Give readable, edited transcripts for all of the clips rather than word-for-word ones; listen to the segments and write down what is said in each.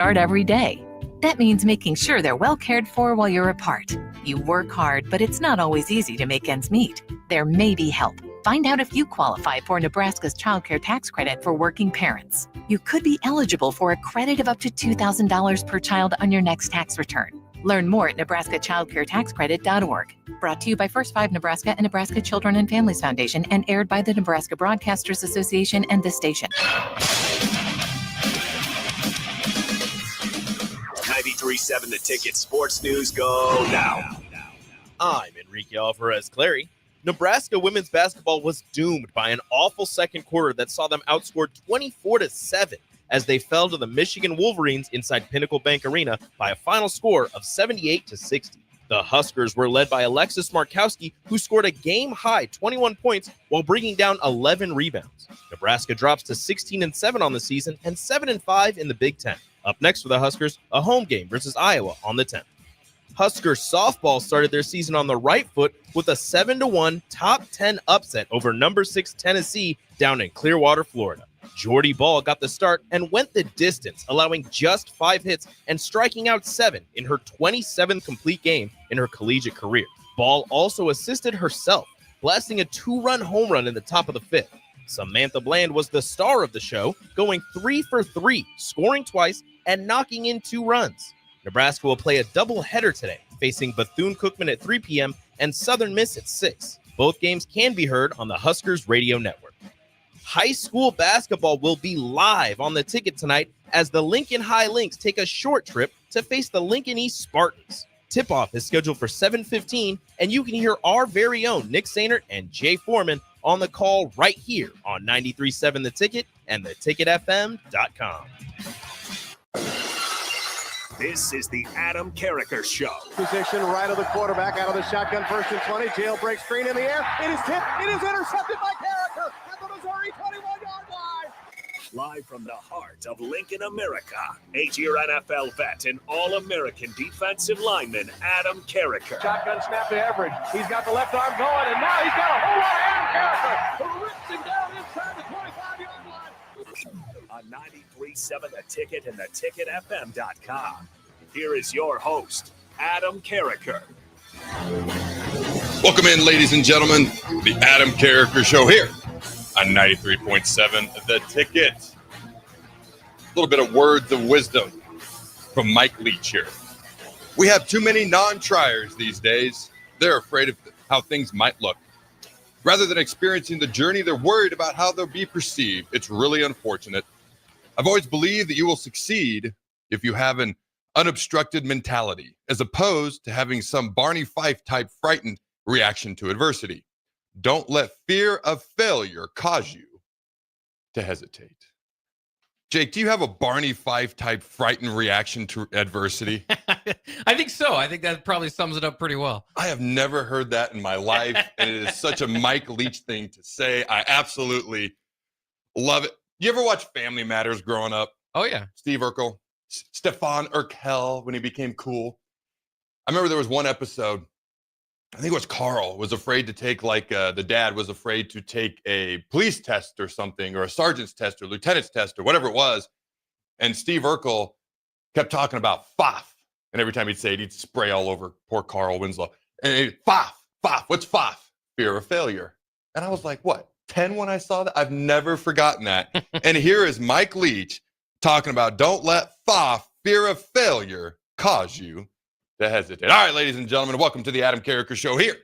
Start every day. That means making sure they're well cared for while you're apart. You work hard, but it's not always easy to make ends meet. There may be help. Find out if you qualify for Nebraska's childcare tax credit for working parents. You could be eligible for a credit of up to $2,000 per child on your next tax return. Learn more at nebraskachildcaretaxcredit.org. Brought to you by First 5 Nebraska and Nebraska Children and Families Foundation and aired by the Nebraska Broadcasters Association and this station. 93.7 The Ticket Sports News go now. I'm Enrique Alvarez-Clary. Nebraska women's basketball was doomed by an awful second quarter that saw them outscored 24-7 as they fell to the Michigan Wolverines inside Pinnacle Bank Arena by a final score of 78-60. The Huskers were led by Alexis Markowski, who scored a game-high 21 points while bringing down 11 rebounds. Nebraska drops to 16-7 on the season and 7-5 in the Big Ten. Up next for the Huskers, a home game versus Iowa on the 10th. Huskers softball started their season on the right foot with a 7-1 top 10 upset over number 6 Tennessee down in Clearwater, Florida. Jordy Ball got the start and went the distance, allowing just 5 hits and striking out 7 in her 27th complete game in her collegiate career. Ball also assisted herself, blasting a 2-run home run in the top of the 5th. Samantha Bland was the star of the show, going 3 for 3, scoring twice and knocking in 2 runs. Nebraska will play a doubleheader today, facing Bethune-Cookman at 3 p.m. and Southern Miss at 6. Both games can be heard on the Huskers radio network. High school basketball will be live on the ticket tonight as the Lincoln High Lynx take a short trip to face the Lincoln East Spartans. Tip-off is scheduled for 7:15, and you can hear our very own Nick Sainert and Jay Foreman on the call right here on 93.7 The Ticket and theticketfm.com. This is the Adam Carriker Show. Position right of the quarterback, out of the shotgun, 1st and 20. Jailbreak screen in the air. It is tipped. It is intercepted by Carriker at the Missouri 21-yard line. Live from the heart of Lincoln, America, 8-year NFL vet and All-American defensive lineman Adam Carriker. Shotgun snap to Everidge. He's got the left arm going, and now he's got a whole lot of Adam Carriker who rips him down inside the 25-yard line. On 93.7 The Ticket and theticketfm.com. Here is your host, Adam Carriker. Welcome in, ladies and gentlemen, the Adam Carriker Show here on 93.7 The Ticket. A little bit of words of wisdom from Mike Leach here. We have too many non-triers these days. They're afraid of how things might look. Rather than experiencing the journey, they're worried about how they'll be perceived. It's really unfortunate. I've always believed that you will succeed if you have an unobstructed mentality, as opposed to having some Barney Fife type frightened reaction to adversity. Don't let fear of failure cause you to hesitate. Jake, do you have a Barney Fife type frightened reaction to adversity? I think so. I think that probably sums it up pretty well. I have never heard that in my life, and it is such a Mike Leach thing to say. I absolutely love it. You ever watch Family Matters growing up? Oh, yeah. Steve Urkel, Stefan Urkel, when he became cool. I remember there was one episode, I think it was Carl, was afraid to take, the dad was afraid to take a police test or something, or a sergeant's test or lieutenant's test or whatever it was. And Steve Urkel kept talking about FOF. And every time he'd say it, he'd spray all over poor Carl Winslow. And he'd, FOF, what's FOF? Fear of failure. And I was like, what? 10 when I saw that? I've never forgotten that. And here is Mike Leach talking about don't let FOF, fear of failure, cause you to hesitate. All right, ladies and gentlemen, welcome to the Adam Carriker Show here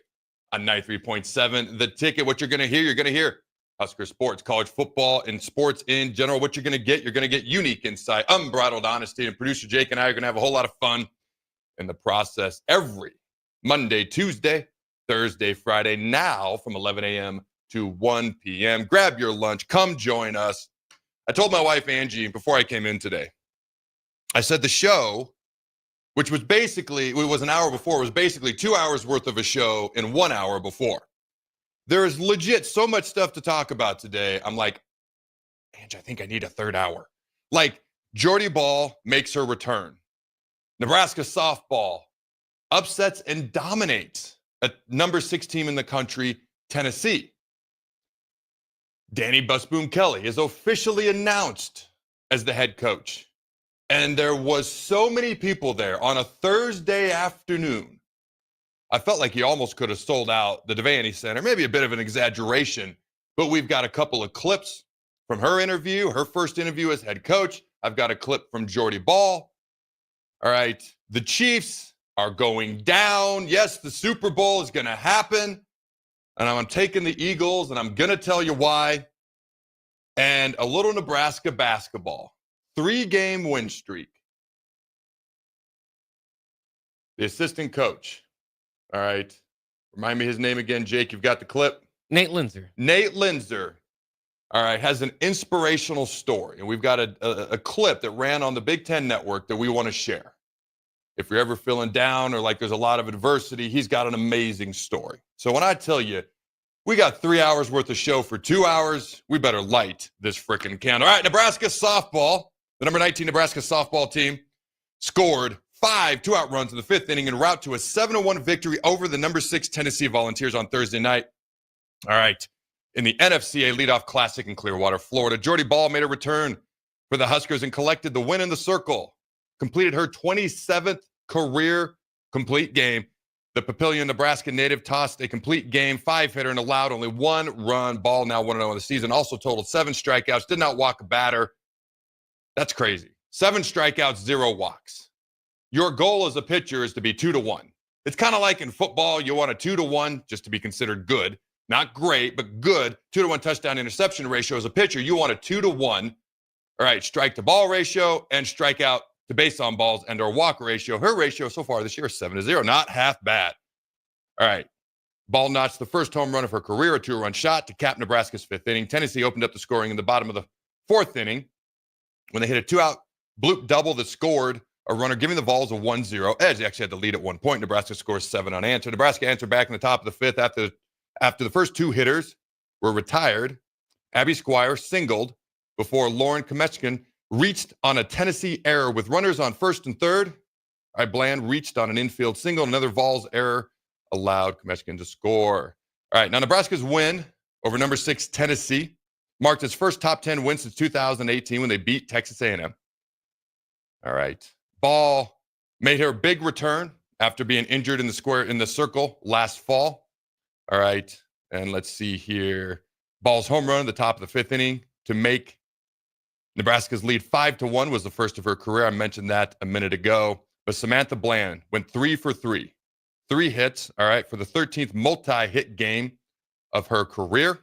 on 93.7 The Ticket. What you're going to hear Husker sports, college football, and sports in general. What you're going to get unique insight, unbridled honesty, and producer Jake and I are going to have a whole lot of fun in the process every Monday, Tuesday, Thursday, Friday, now from 11 a.m. to 1 p.m. Grab your lunch. Come join us. I told my wife, Angie, before I came in today, I said the show, which was basically, it was an hour before, it was basically 2 hours worth of a show in 1 hour before. There is legit so much stuff to talk about today. I'm like, Angie, I think I need a third hour. Like, Jordy Ball makes her return. Nebraska softball upsets and dominates a number 6 team in the country, Tennessee. Busboom Kelly is officially announced as the head coach. And there was so many people there on a Thursday afternoon. I felt like he almost could have sold out the Devaney Center. Maybe a bit of an exaggeration, but we've got a couple of clips from her interview, her first interview as head coach. I've got a clip from Jordy Ball. All right, the Chiefs are going down. Yes, the Super Bowl is going to happen. And I'm taking the Eagles, and I'm going to tell you why. And a little Nebraska basketball. 3-game win streak. The assistant coach. All right. Remind me his name again, Jake. You've got the clip. Nate Linder. Nate Linder. All right. Has an inspirational story. And we've got a clip that ran on the Big Ten Network that we want to share. If you're ever feeling down or like there's a lot of adversity, he's got an amazing story. So when I tell you, we got 3 hours worth of show for 2 hours, we better light this frickin' candle. All right, Nebraska softball, the number 19 Nebraska softball team, scored 5 two-out runs in the 5th inning en route to a 7-1 victory over the number 6 Tennessee Volunteers on Thursday night. All right, in the NFCA Leadoff Classic in Clearwater, Florida, Jordy Ball made a return for the Huskers and collected the win in the circle. Completed her 27th career complete game. The Papillion, Nebraska native tossed a complete game, 5-hitter, and allowed only 1 run. Ball now 1-0 in the season. Also totaled 7 strikeouts, did not walk a batter. That's crazy. 7 strikeouts, 0 walks. Your goal as a pitcher is to be 2-1. It's kind of like in football, you want a 2-1 just to be considered good. Not great, but good. 2-1 touchdown interception ratio as a pitcher. You want a 2-1. All right, strike to ball ratio and strikeout to base on balls and or walk ratio. Her ratio so far this year is 7-0. Not half bad. All right. Ball notched the first home run of her career, a 2-run shot to cap Nebraska's 5th inning. Tennessee opened up the scoring in the bottom of the 4th inning when they hit a 2-out bloop double that scored a runner, giving the Vols a 1-0 edge. They actually had the lead at one point. Nebraska scores 7 unanswered. Nebraska answered back in the top of the 5th after the first 2 hitters were retired. Abby Squire singled before Lauren Komechkin reached on a Tennessee error with runners on 1st and 3rd. All right, Bland reached on an infield single. Another Vols error allowed Komechkin to score. All right, now Nebraska's win over number 6 Tennessee marked its first top 10 win since 2018 when they beat Texas A&M. All right, Ball made her big return after being injured in the circle last fall. All right, and let's see here. Ball's home run at the top of the 5th inning to make Nebraska's lead 5-1 was the first of her career. I mentioned that a minute ago. But Samantha Bland went 3 for 3. 3 hits, all right, for the 13th multi-hit game of her career.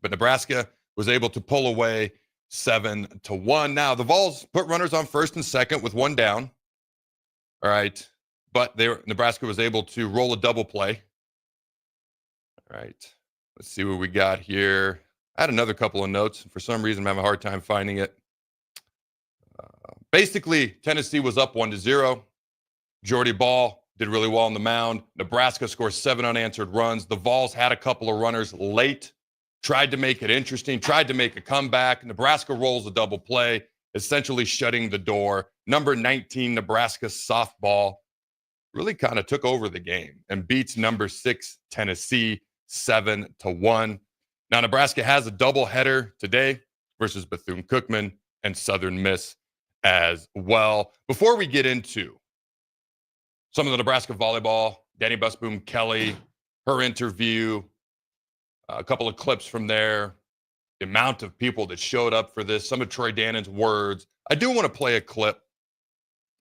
But Nebraska was able to pull away 7-1. Now, the Vols put runners on 1st and 2nd with 1 down. All right. But Nebraska was able to roll a double play. All right. Let's see what we got here. I had another couple of notes. For some reason, I'm having a hard time finding it. Basically, Tennessee was up 1-0. Jordy Ball did really well on the mound. Nebraska scores 7 unanswered runs. The Vols had a couple of runners late, tried to make it interesting, tried to make a comeback. Nebraska rolls a double play, essentially shutting the door. Number 19, Nebraska softball, really kind of took over the game and beats number 6, Tennessee, 7-1. Now, Nebraska has a doubleheader today versus Bethune-Cookman and Southern Miss as well. Before we get into some of the Nebraska volleyball, Danny Busboom Kelly, her interview, a couple of clips from there, the amount of people that showed up for this, some of Troy Dannon's words. I do want to play a clip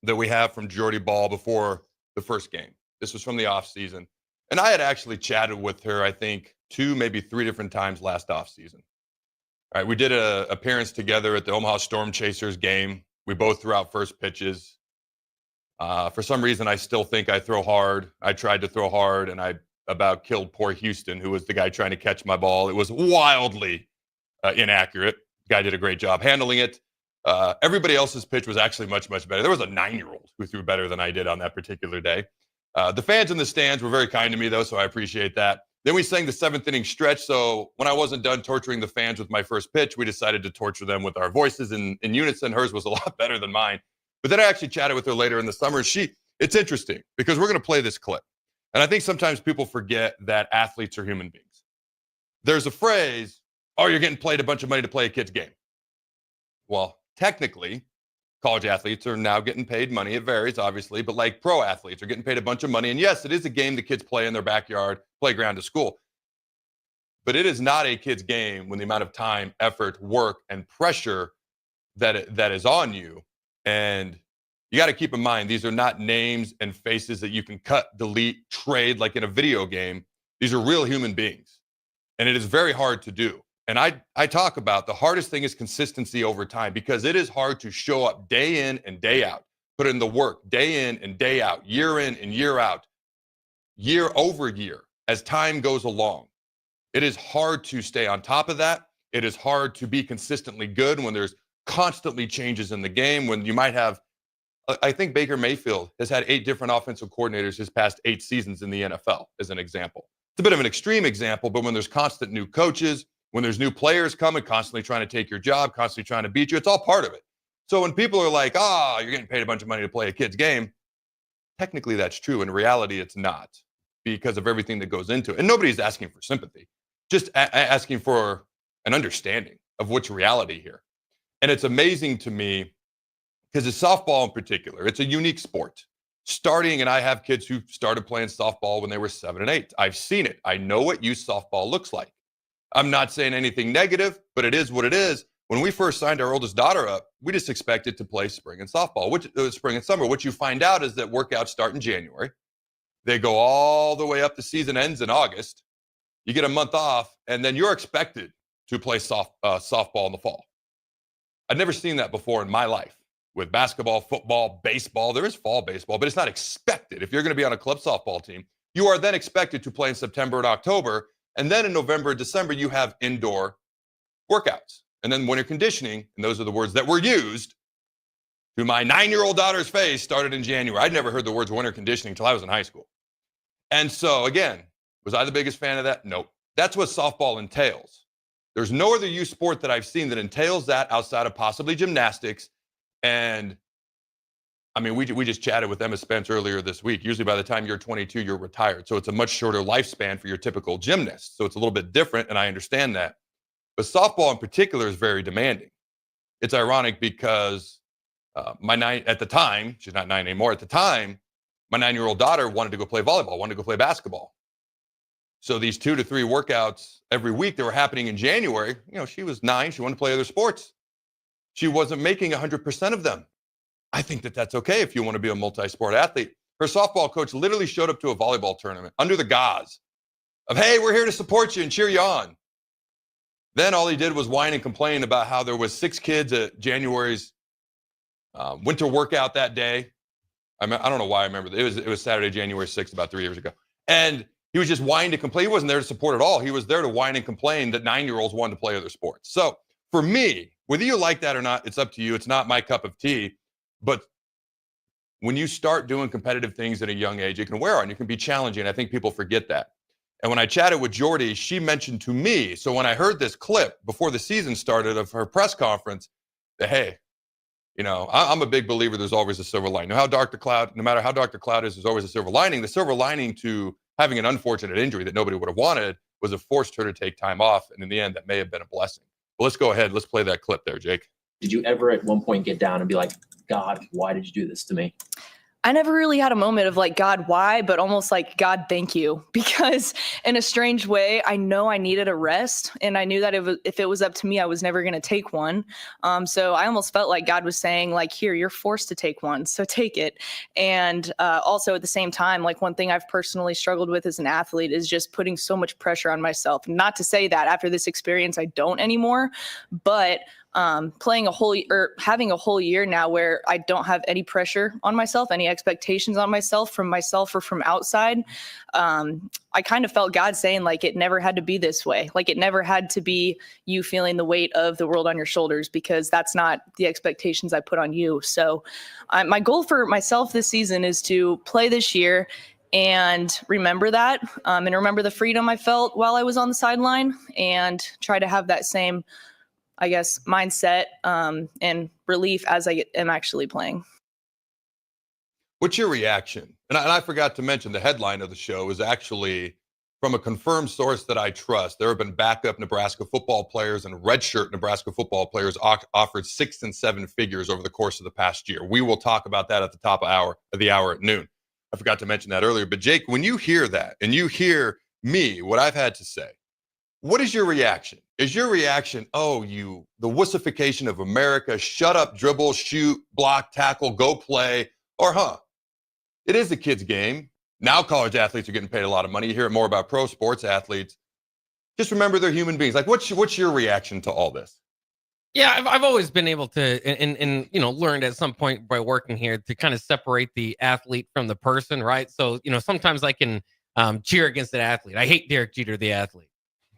that we have from Jordy Ball before the first game. This was from the offseason. And I had actually chatted with her, I think, 2, maybe 3 different times last offseason. All right, we did an appearance together at the Omaha Storm Chasers game. We both threw out first pitches. For some reason, I still think I throw hard. I tried to throw hard, and I about killed poor Houston, who was the guy trying to catch my ball. It was wildly inaccurate. The guy did a great job handling it. Everybody else's pitch was actually much, much better. There was a 9-year-old who threw better than I did on that particular day. The fans in the stands were very kind to me, though, so I appreciate that. Then we sang the 7th inning stretch. So when I wasn't done torturing the fans with my first pitch, we decided to torture them with our voices in unison. Hers was a lot better than mine. But then I actually chatted with her later in the summer. It's interesting because we're going to play this clip. And I think sometimes people forget that athletes are human beings. There's a phrase, oh, you're getting paid a bunch of money to play a kid's game. Well, technically, College athletes are now getting paid money. It varies, obviously, but like pro athletes are getting paid a bunch of money. And yes, it is a game the kids play in their backyard, playground to school. But it is not a kid's game when the amount of time, effort, work, and pressure that is on you. And you got to keep in mind, these are not names and faces that you can cut, delete, trade like in a video game. These are real human beings. And it is very hard to do. And I talk about the hardest thing is consistency over time, because it is hard to show up day in and day out, put in the work day in and day out, year in and year out, year over year, as time goes along. It is hard to stay on top of that. It is hard to be consistently good when there's constantly changes in the game, when you might have, I think Baker Mayfield has had 8 different offensive coordinators his past 8 seasons in the NFL, as an example. It's a bit of an extreme example, but when there's constant new coaches, when there's new players coming, constantly trying to take your job, constantly trying to beat you, it's all part of it. So when people are like, you're getting paid a bunch of money to play a kid's game, technically that's true. In reality, it's not, because of everything that goes into it. And nobody's asking for sympathy, just asking for an understanding of what's reality here. And it's amazing to me, because it's softball in particular, it's a unique sport. Starting, and I have kids who started playing softball when they were 7 and 8. I've seen it. I know what youth softball looks like. I'm not saying anything negative, but it is what it is. When we first signed our oldest daughter up, we just expected to play spring and softball, spring and summer. What you find out is that workouts start in January. They go all the way up. The season ends in August. You get a month off, and then you're expected to play softball in the fall. I've never seen that before in my life. With basketball, football, baseball, there is fall baseball, but it's not expected. If you're going to be on a club softball team, you are then expected to play in September and October. And then in November and December, you have indoor workouts. And then winter conditioning, and those are the words that were used to my 9-year-old daughter's face, started in January. I'd never heard the words winter conditioning until I was in high school. And so, again, was I the biggest fan of that? Nope. That's what softball entails. There's no other youth sport that I've seen that entails that outside of possibly gymnastics. And I mean, we just chatted with Emma Spence earlier this week. Usually by the time you're 22, you're retired. So it's a much shorter lifespan for your typical gymnast. So it's a little bit different, and I understand that. But softball in particular is very demanding. It's ironic because at the time, she's not 9 anymore, at the time, my 9-year-old daughter wanted to go play volleyball, wanted to go play basketball. So these 2 to 3 workouts every week that were happening in January, she was 9, she wanted to play other sports. She wasn't making 100% of them. I think that that's okay if you want to be a multi-sport athlete. Her softball coach literally showed up to a volleyball tournament under the gauze of, hey, we're here to support you and cheer you on. Then all he did was whine and complain about how there was 6 kids at January's winter workout that day. I don't know why I remember that. It was Saturday, January 6th, about 3 years ago. And he was just whining to complain. He wasn't there to support at all. He was there to whine and complain that 9-year-olds wanted to play other sports. So for me, whether you like that or not, it's up to you. It's not my cup of tea. But when you start doing competitive things at a young age, it can wear on you. It can be challenging. I think people forget that. And when I chatted with Jordy, she mentioned to me, so when I heard this clip before the season started of her press conference, that, hey, I'm a big believer there's always a silver lining. No matter how dark the cloud is, there's always a silver lining. The silver lining to having an unfortunate injury that nobody would have wanted was it forced her to take time off. And in the end, that may have been a blessing. Well, let's go ahead. Let's play that clip there, Jake. Did you ever at one point get down and be like, God, why did you do this to me? I never really had a moment of like, God, why? But almost like, God, thank you. Because in a strange way, I know I needed a rest. And I knew that if it was up to me, I was never going to take one. So I almost felt like God was saying, like, here, you're forced to take one. So take it. And also at the same time, like one thing I've personally struggled with as an athlete is just putting so much pressure on myself. Not to say that after this experience, I don't anymore, but having a whole year now where I don't have any pressure on myself, any expectations on myself or from outside. I kind of felt God saying like, it never had to be this way. Like it never had to be you feeling the weight of the world on your shoulders, because that's not the expectations I put on you. So my goal for myself this season is to play this year and remember that, and remember the freedom I felt while I was on the sideline, and try to have that same, I guess, mindset and relief as I am actually playing. What's your reaction? And I forgot to mention the headline of the show is actually from a confirmed source that I trust, there have been backup Nebraska football players and redshirt Nebraska football players offered 6 and 7 figures over the course of the past year. We will talk about that at the top of the hour at noon. I forgot to mention that earlier. But Jake, when you hear that and you hear me, what I've had to say, what is your reaction? Is your reaction, the wussification of America, shut up, dribble, shoot, block, tackle, go play, or it is a kid's game. Now college athletes are getting paid a lot of money. You hear more about pro sports athletes. Just remember they're human beings. Like, what's your reaction to all this? Yeah, I've always been able to, and learned at some point by working here to kind of separate the athlete from the person, right? So, sometimes I can cheer against an athlete. I hate Derek Jeter, the athlete.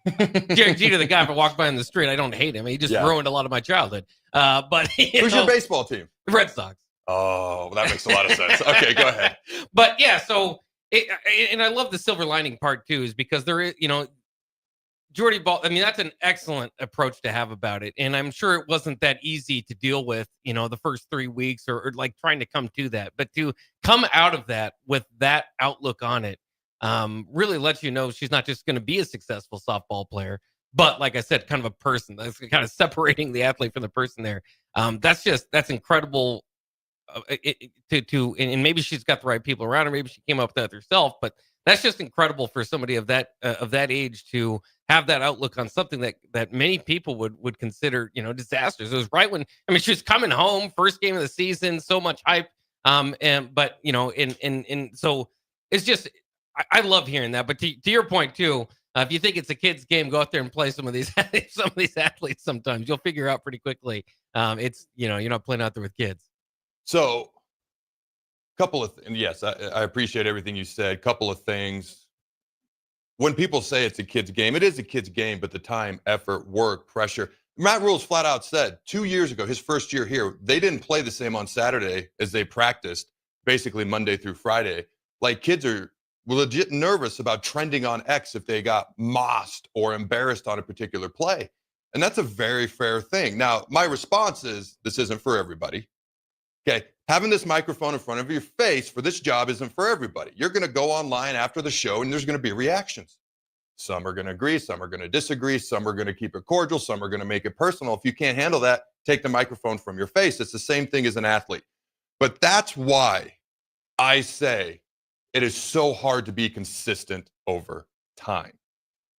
Derek Jeter, the guy, if I walk by in the street, I don't hate him. He just ruined a lot of my childhood. But who's your baseball team? Red Sox. Oh, that makes a lot of sense. Okay, go ahead. But yeah, so and I love the silver lining part too, is because there is, Jordy Ball. I mean, that's an excellent approach to have about it, and I'm sure it wasn't that easy to deal with, the first 3 weeks or like trying to come to that, but to come out of that with that outlook on it. Really lets you know she's not just going to be a successful softball player, but like I said, kind of a person. That's kind of separating the athlete from the person there. That's incredible. And maybe she's got the right people around her. Maybe she came up with that herself, but that's just incredible for somebody of that age to have that outlook on something that many people would consider, disasters. It was right when, she was coming home, first game of the season, so much hype. So it's just, I love hearing that. But to your point too, if you think it's a kid's game, go out there and play some of these athletes. Sometimes you'll figure out pretty quickly. It's you're not playing out there with kids. So, yes, I appreciate everything you said. Couple of things. When people say it's a kid's game, it is a kid's game, but the time, effort, work, pressure. Matt Rule's flat out said 2 years ago, his first year here, they didn't play the same on Saturday as they practiced, basically Monday through Friday. Like, kids are legit nervous about trending on X if they got mossed or embarrassed on a particular play. And that's a very fair thing. Now, my response is, this isn't for everybody. Okay, having this microphone in front of your face for this job isn't for everybody. You're going to go online after the show and there's going to be reactions. Some are going to agree, some are going to disagree, some are going to keep it cordial, some are going to make it personal. If you can't handle that, take the microphone from your face. It's the same thing as an athlete. But that's why I say it is so hard to be consistent over time.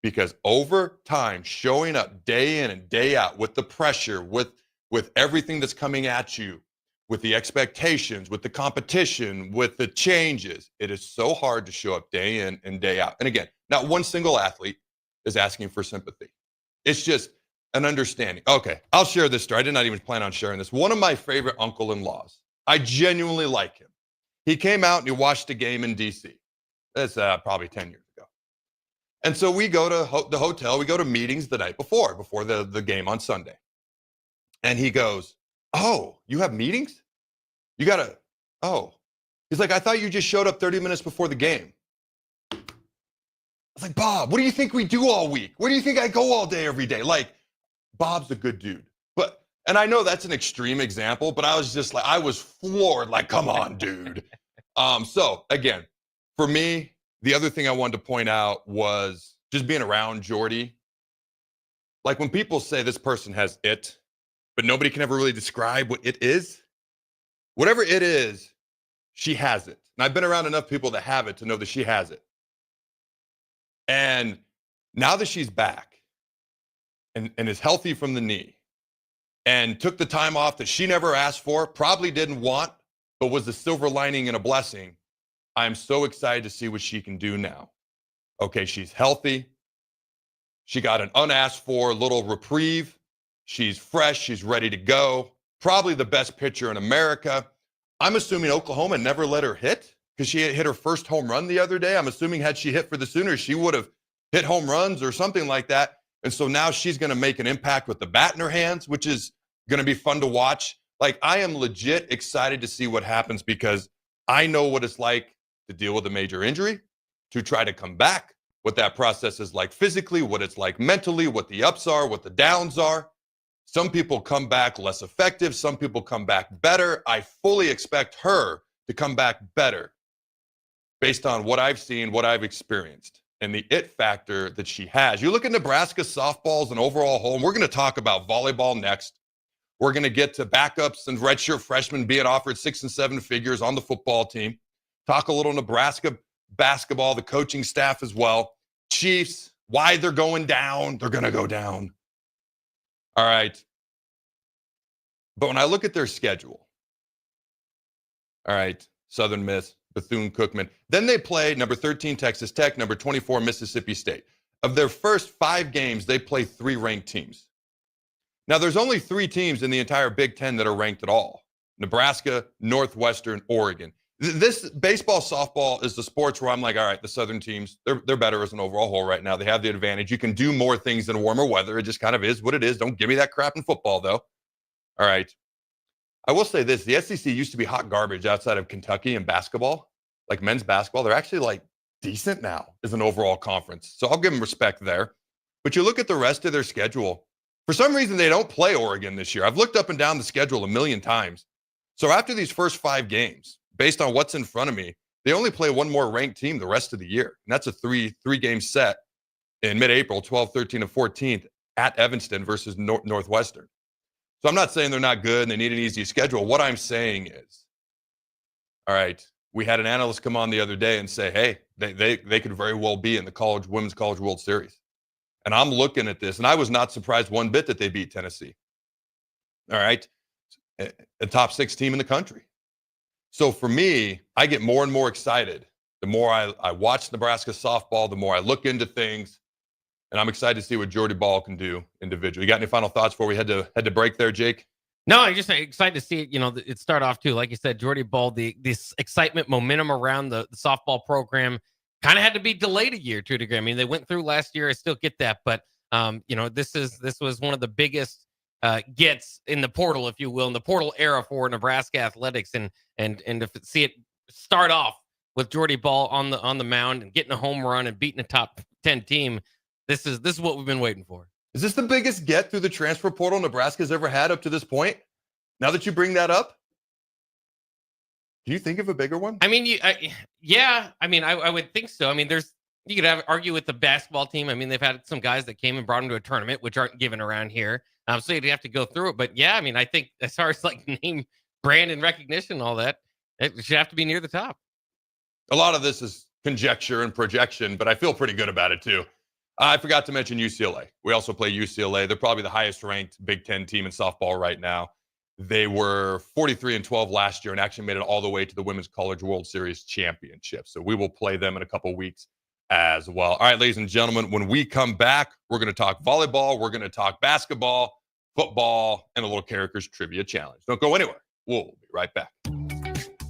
Because over time, showing up day in and day out with the pressure, with everything that's coming at you, with the expectations, with the competition, with the changes, it is so hard to show up day in and day out. And again, not one single athlete is asking for sympathy. It's just an understanding. Okay, I'll share this story. I did not even plan on sharing this. One of my favorite uncle-in-laws, I genuinely like him. He came out and he watched a game in D.C. That's probably 10 years ago. And so we go to the hotel. We go to meetings the night before the game on Sunday. And he goes, "Oh, you have meetings? You got to, He's like, "I thought you just showed up 30 minutes before the game." I was like, "Bob, what do you think we do all week? Where do you think I go all day, every day?" Like, Bob's a good dude. And I know that's an extreme example, but I was just like, I was floored. Like, come on, dude. So again, for me, the other thing I wanted to point out was just being around Jordy. Like, when people say this person has it, but nobody can ever really describe what it is. Whatever it is, she has it. And I've been around enough people that have it to know that she has it. And now that she's back and is healthy from the knee and took the time off that she never asked for, probably didn't want, but was a silver lining and a blessing, I'm so excited to see what she can do now. Okay, she's healthy. She got an unasked for little reprieve. She's fresh. She's ready to go. Probably the best pitcher in America. I'm assuming Oklahoma never let her hit because she hit her first home run the other day. I'm assuming had she hit for the Sooners, she would have hit home runs or something like that. And so now she's going to make an impact with the bat in her hands, which is going to be fun to watch. Like, I am legit excited to see what happens because I know what it's like to deal with a major injury, to try to come back, what that process is like physically, what it's like mentally, what the ups are, what the downs are. Some people come back less effective. Some people come back better. I fully expect her to come back better based on what I've seen, what I've experienced. and the it factor that she has. You look at Nebraska softball as an overall whole, and we're going to talk about volleyball next. We're going to get to backups and redshirt freshmen being offered 6 and 7 figures on the football team. Talk a little Nebraska basketball, the coaching staff as well. Chiefs, why they're going down. They're going to go down. All right. But when I look at their schedule, all right, Southern Miss, Bethune-Cookman. Then they play number 13, Texas Tech, number 24, Mississippi State. Of their first 5 games, they play 3 ranked teams. Now, there's only 3 teams in the entire Big Ten that are ranked at all. Nebraska, Northwestern, Oregon. This baseball, softball is the sports where I'm like, all right, the Southern teams, they're better as an overall whole right now. They have the advantage. You can do more things in warmer weather. It just kind of is what it is. Don't give me that crap in football, though. All right. I will say this. The SEC used to be hot garbage outside of Kentucky in basketball, like men's basketball. They're actually like decent now as an overall conference. So I'll give them respect there. But you look at the rest of their schedule. For some reason, they don't play Oregon this year. I've looked up and down the schedule a million times. So after these first 5 games, based on what's in front of me, they only play one more ranked team the rest of the year. And that's a three-game set in mid-April, 12th, 13th, and 14th at Evanston versus Northwestern. So I'm not saying they're not good and they need an easy schedule. What I'm saying is, all right, we had an analyst come on the other day and say, hey, they could very well be in the Women's College World Series. And I'm looking at this, and I was not surprised one bit that they beat Tennessee. All right, a top 6 team in the country. So for me, I get more and more excited. The more I watch Nebraska softball, the more I look into things. And I'm excited to see what Jordy Ball can do individually. You got any final thoughts before we head to break there, Jake? No, I'm just excited to see it. You know, it start off too, like you said, Jordy Ball. This excitement, momentum around the softball program kind of had to be delayed a year to a degree. I mean, they went through last year. I still get that, but you know, this was one of the biggest gets in the portal, if you will, in the portal era for Nebraska athletics, and to see it start off with Jordy Ball on the mound and getting a home run and beating a top 10 team. This is what we've been waiting for. Is this the biggest get through the transfer portal Nebraska's ever had up to this point? Now that you bring that up, can you think of a bigger one? I mean, yeah. I mean, I would think so. I mean, you could argue with the basketball team. I mean, they've had some guys that came and brought them to a tournament, which aren't given around here. So you'd have to go through it. But yeah, I mean, I think as far as like name, brand, and recognition, and all that, it should have to be near the top. A lot of this is conjecture and projection, but I feel pretty good about it too. I forgot to mention UCLA. We also play UCLA. They're probably the highest ranked Big Ten team in softball right now. They were 43-12 last year and actually made it all the way to the Women's College World Series Championship. So we will play them in a couple weeks as well. All right, ladies and gentlemen, when we come back, we're going to talk volleyball. We're going to talk basketball, football, and a little Carriker's Trivia Challenge. Don't go anywhere. We'll be right back.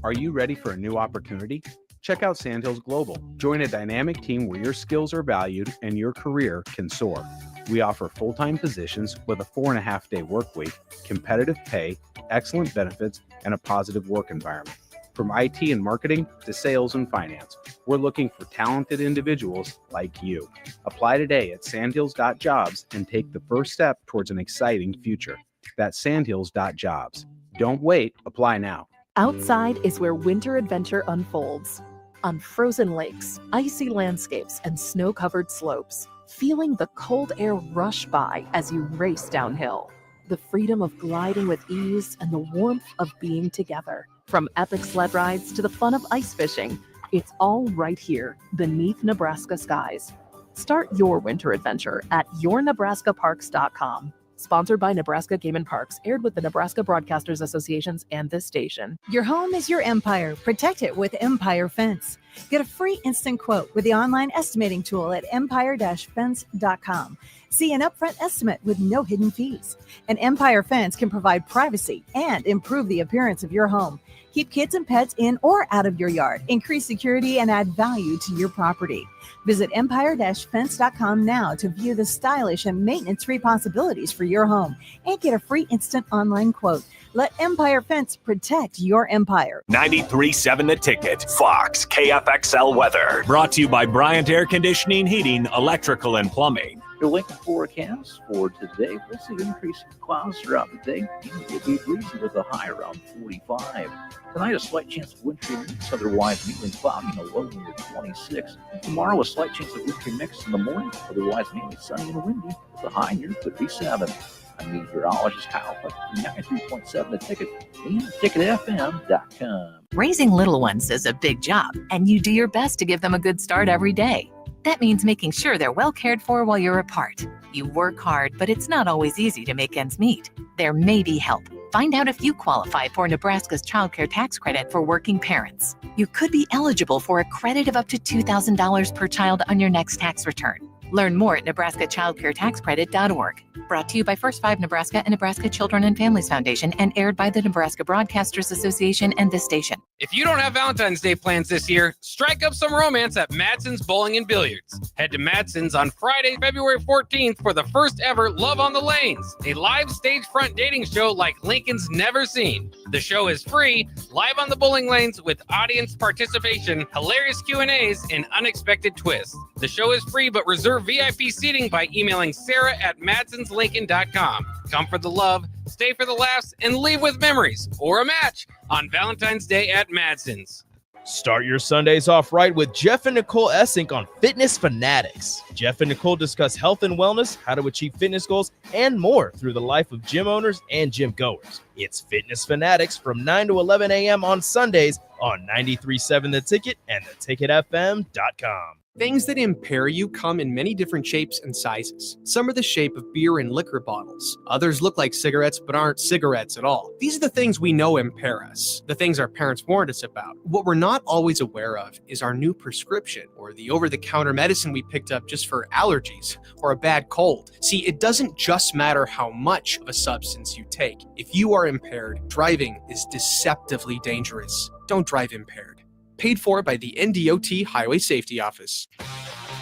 Are you ready for a new opportunity? Check out Sandhills Global. Join a dynamic team where your skills are valued and your career can soar. We offer full-time positions with a 4.5-day work week, competitive pay, excellent benefits, and a positive work environment. From IT and marketing to sales and finance, we're looking for talented individuals like you. Apply today at sandhills.jobs and take the first step towards an exciting future. That's sandhills.jobs. Don't wait. Apply now. Outside is where winter adventure unfolds. On frozen lakes, icy landscapes, and snow-covered slopes, feeling the cold air rush by as you race downhill. The freedom of gliding with ease and the warmth of being together. From epic sled rides to the fun of ice fishing, it's all right here beneath Nebraska skies. Start your winter adventure at yournebraskaparks.com. Sponsored by Nebraska Game and Parks, aired with the Nebraska Broadcasters Associations and this station. Your home is your empire. Protect it with Empire Fence. Get a free instant quote with the online estimating tool at empire-fence.com. See an upfront estimate with no hidden fees. An Empire Fence can provide privacy and improve the appearance of your home. Keep kids and pets in or out of your yard. Increase security and add value to your property. Visit empire-fence.com now to view the stylish and maintenance-free possibilities for your home and get a free instant online quote. Let Empire Fence protect your empire. 93.7 The Ticket, Fox, KFXL weather. Brought to you by Bryant Air Conditioning, Heating, Electrical, and Plumbing. Your Lincoln forecast for today, we'll see increasing clouds throughout the day. It will be breezy with a high around 45. Tonight, a slight chance of wintry mix, otherwise mainly cloudy and a low near 26. Tomorrow, a slight chance of wintry mix in the morning, otherwise mainly sunny and windy with a high near 57. I'm meteorologist Kyle Huff, 93.7 The Ticket and ticketfm.com. Raising little ones is a big job, and you do your best to give them a good start every day. That means making sure they're well cared for while you're apart. You work hard, but it's not always easy to make ends meet. There may be help. Find out if you qualify for Nebraska's childcare tax credit for working parents. You could be eligible for a credit of up to $2,000 per child on your next tax return. Learn more at nebraskachildcaretaxcredit.org. Brought to you by First 5 Nebraska and Nebraska Children and Families Foundation and aired by the Nebraska Broadcasters Association and this station. If you don't have Valentine's Day plans this year, strike up some romance at Madson's Bowling and Billiards. Head to Madson's on Friday, February 14th for the first ever Love on the Lanes, a live stage front dating show like Lincoln's never seen. The show is free, live on the bowling lanes with audience participation, hilarious Q&As, and unexpected twists. The show is free, but reserve VIP seating by emailing Sarah at madsonslincoln.com. Come for the love, stay for the laughs, and leave with memories or a match on Valentine's Day at Madson's. Start your Sundays off right with Jeff and Nicole Essink on Fitness Fanatics. Jeff and Nicole discuss health and wellness, how to achieve fitness goals, and more through the life of gym owners and gym goers. It's Fitness Fanatics from 9 to 11 a.m. on Sundays on 93.7 The Ticket and theticketfm.com. Things that impair you come in many different shapes and sizes. Some are the shape of beer and liquor bottles. Others look like cigarettes but aren't cigarettes at all. These are the things we know impair us, the things our parents warned us about. What we're not always aware of is our new prescription or the over-the-counter medicine we picked up just for allergies or a bad cold. See, it doesn't just matter how much of a substance you take. If you are impaired, driving is deceptively dangerous. Don't drive impaired. Paid for by the NDOT Highway Safety Office.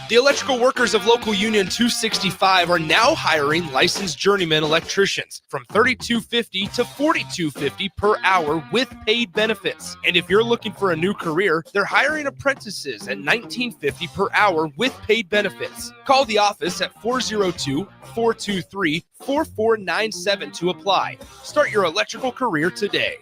The electrical workers of Local Union 265 are now hiring licensed journeyman electricians from $32.50 to $42.50 per hour with paid benefits. And if you're looking for a new career, they're hiring apprentices at $19.50 per hour with paid benefits. Call the office at 402-423-4497 to apply. Start your electrical career today.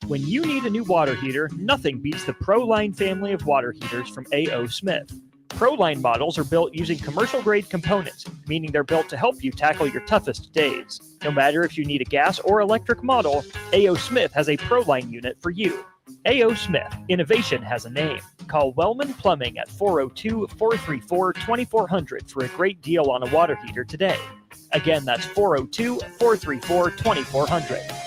When you need a new water heater, nothing beats the ProLine family of water heaters from A.O. Smith. ProLine models are built using commercial-grade components, meaning they're built to help you tackle your toughest days. No matter if you need a gas or electric model, A.O. Smith has a ProLine unit for you. A.O. Smith, innovation has a name. Call Wellman Plumbing at 402-434-2400 for a great deal on a water heater today. Again, that's 402-434-2400.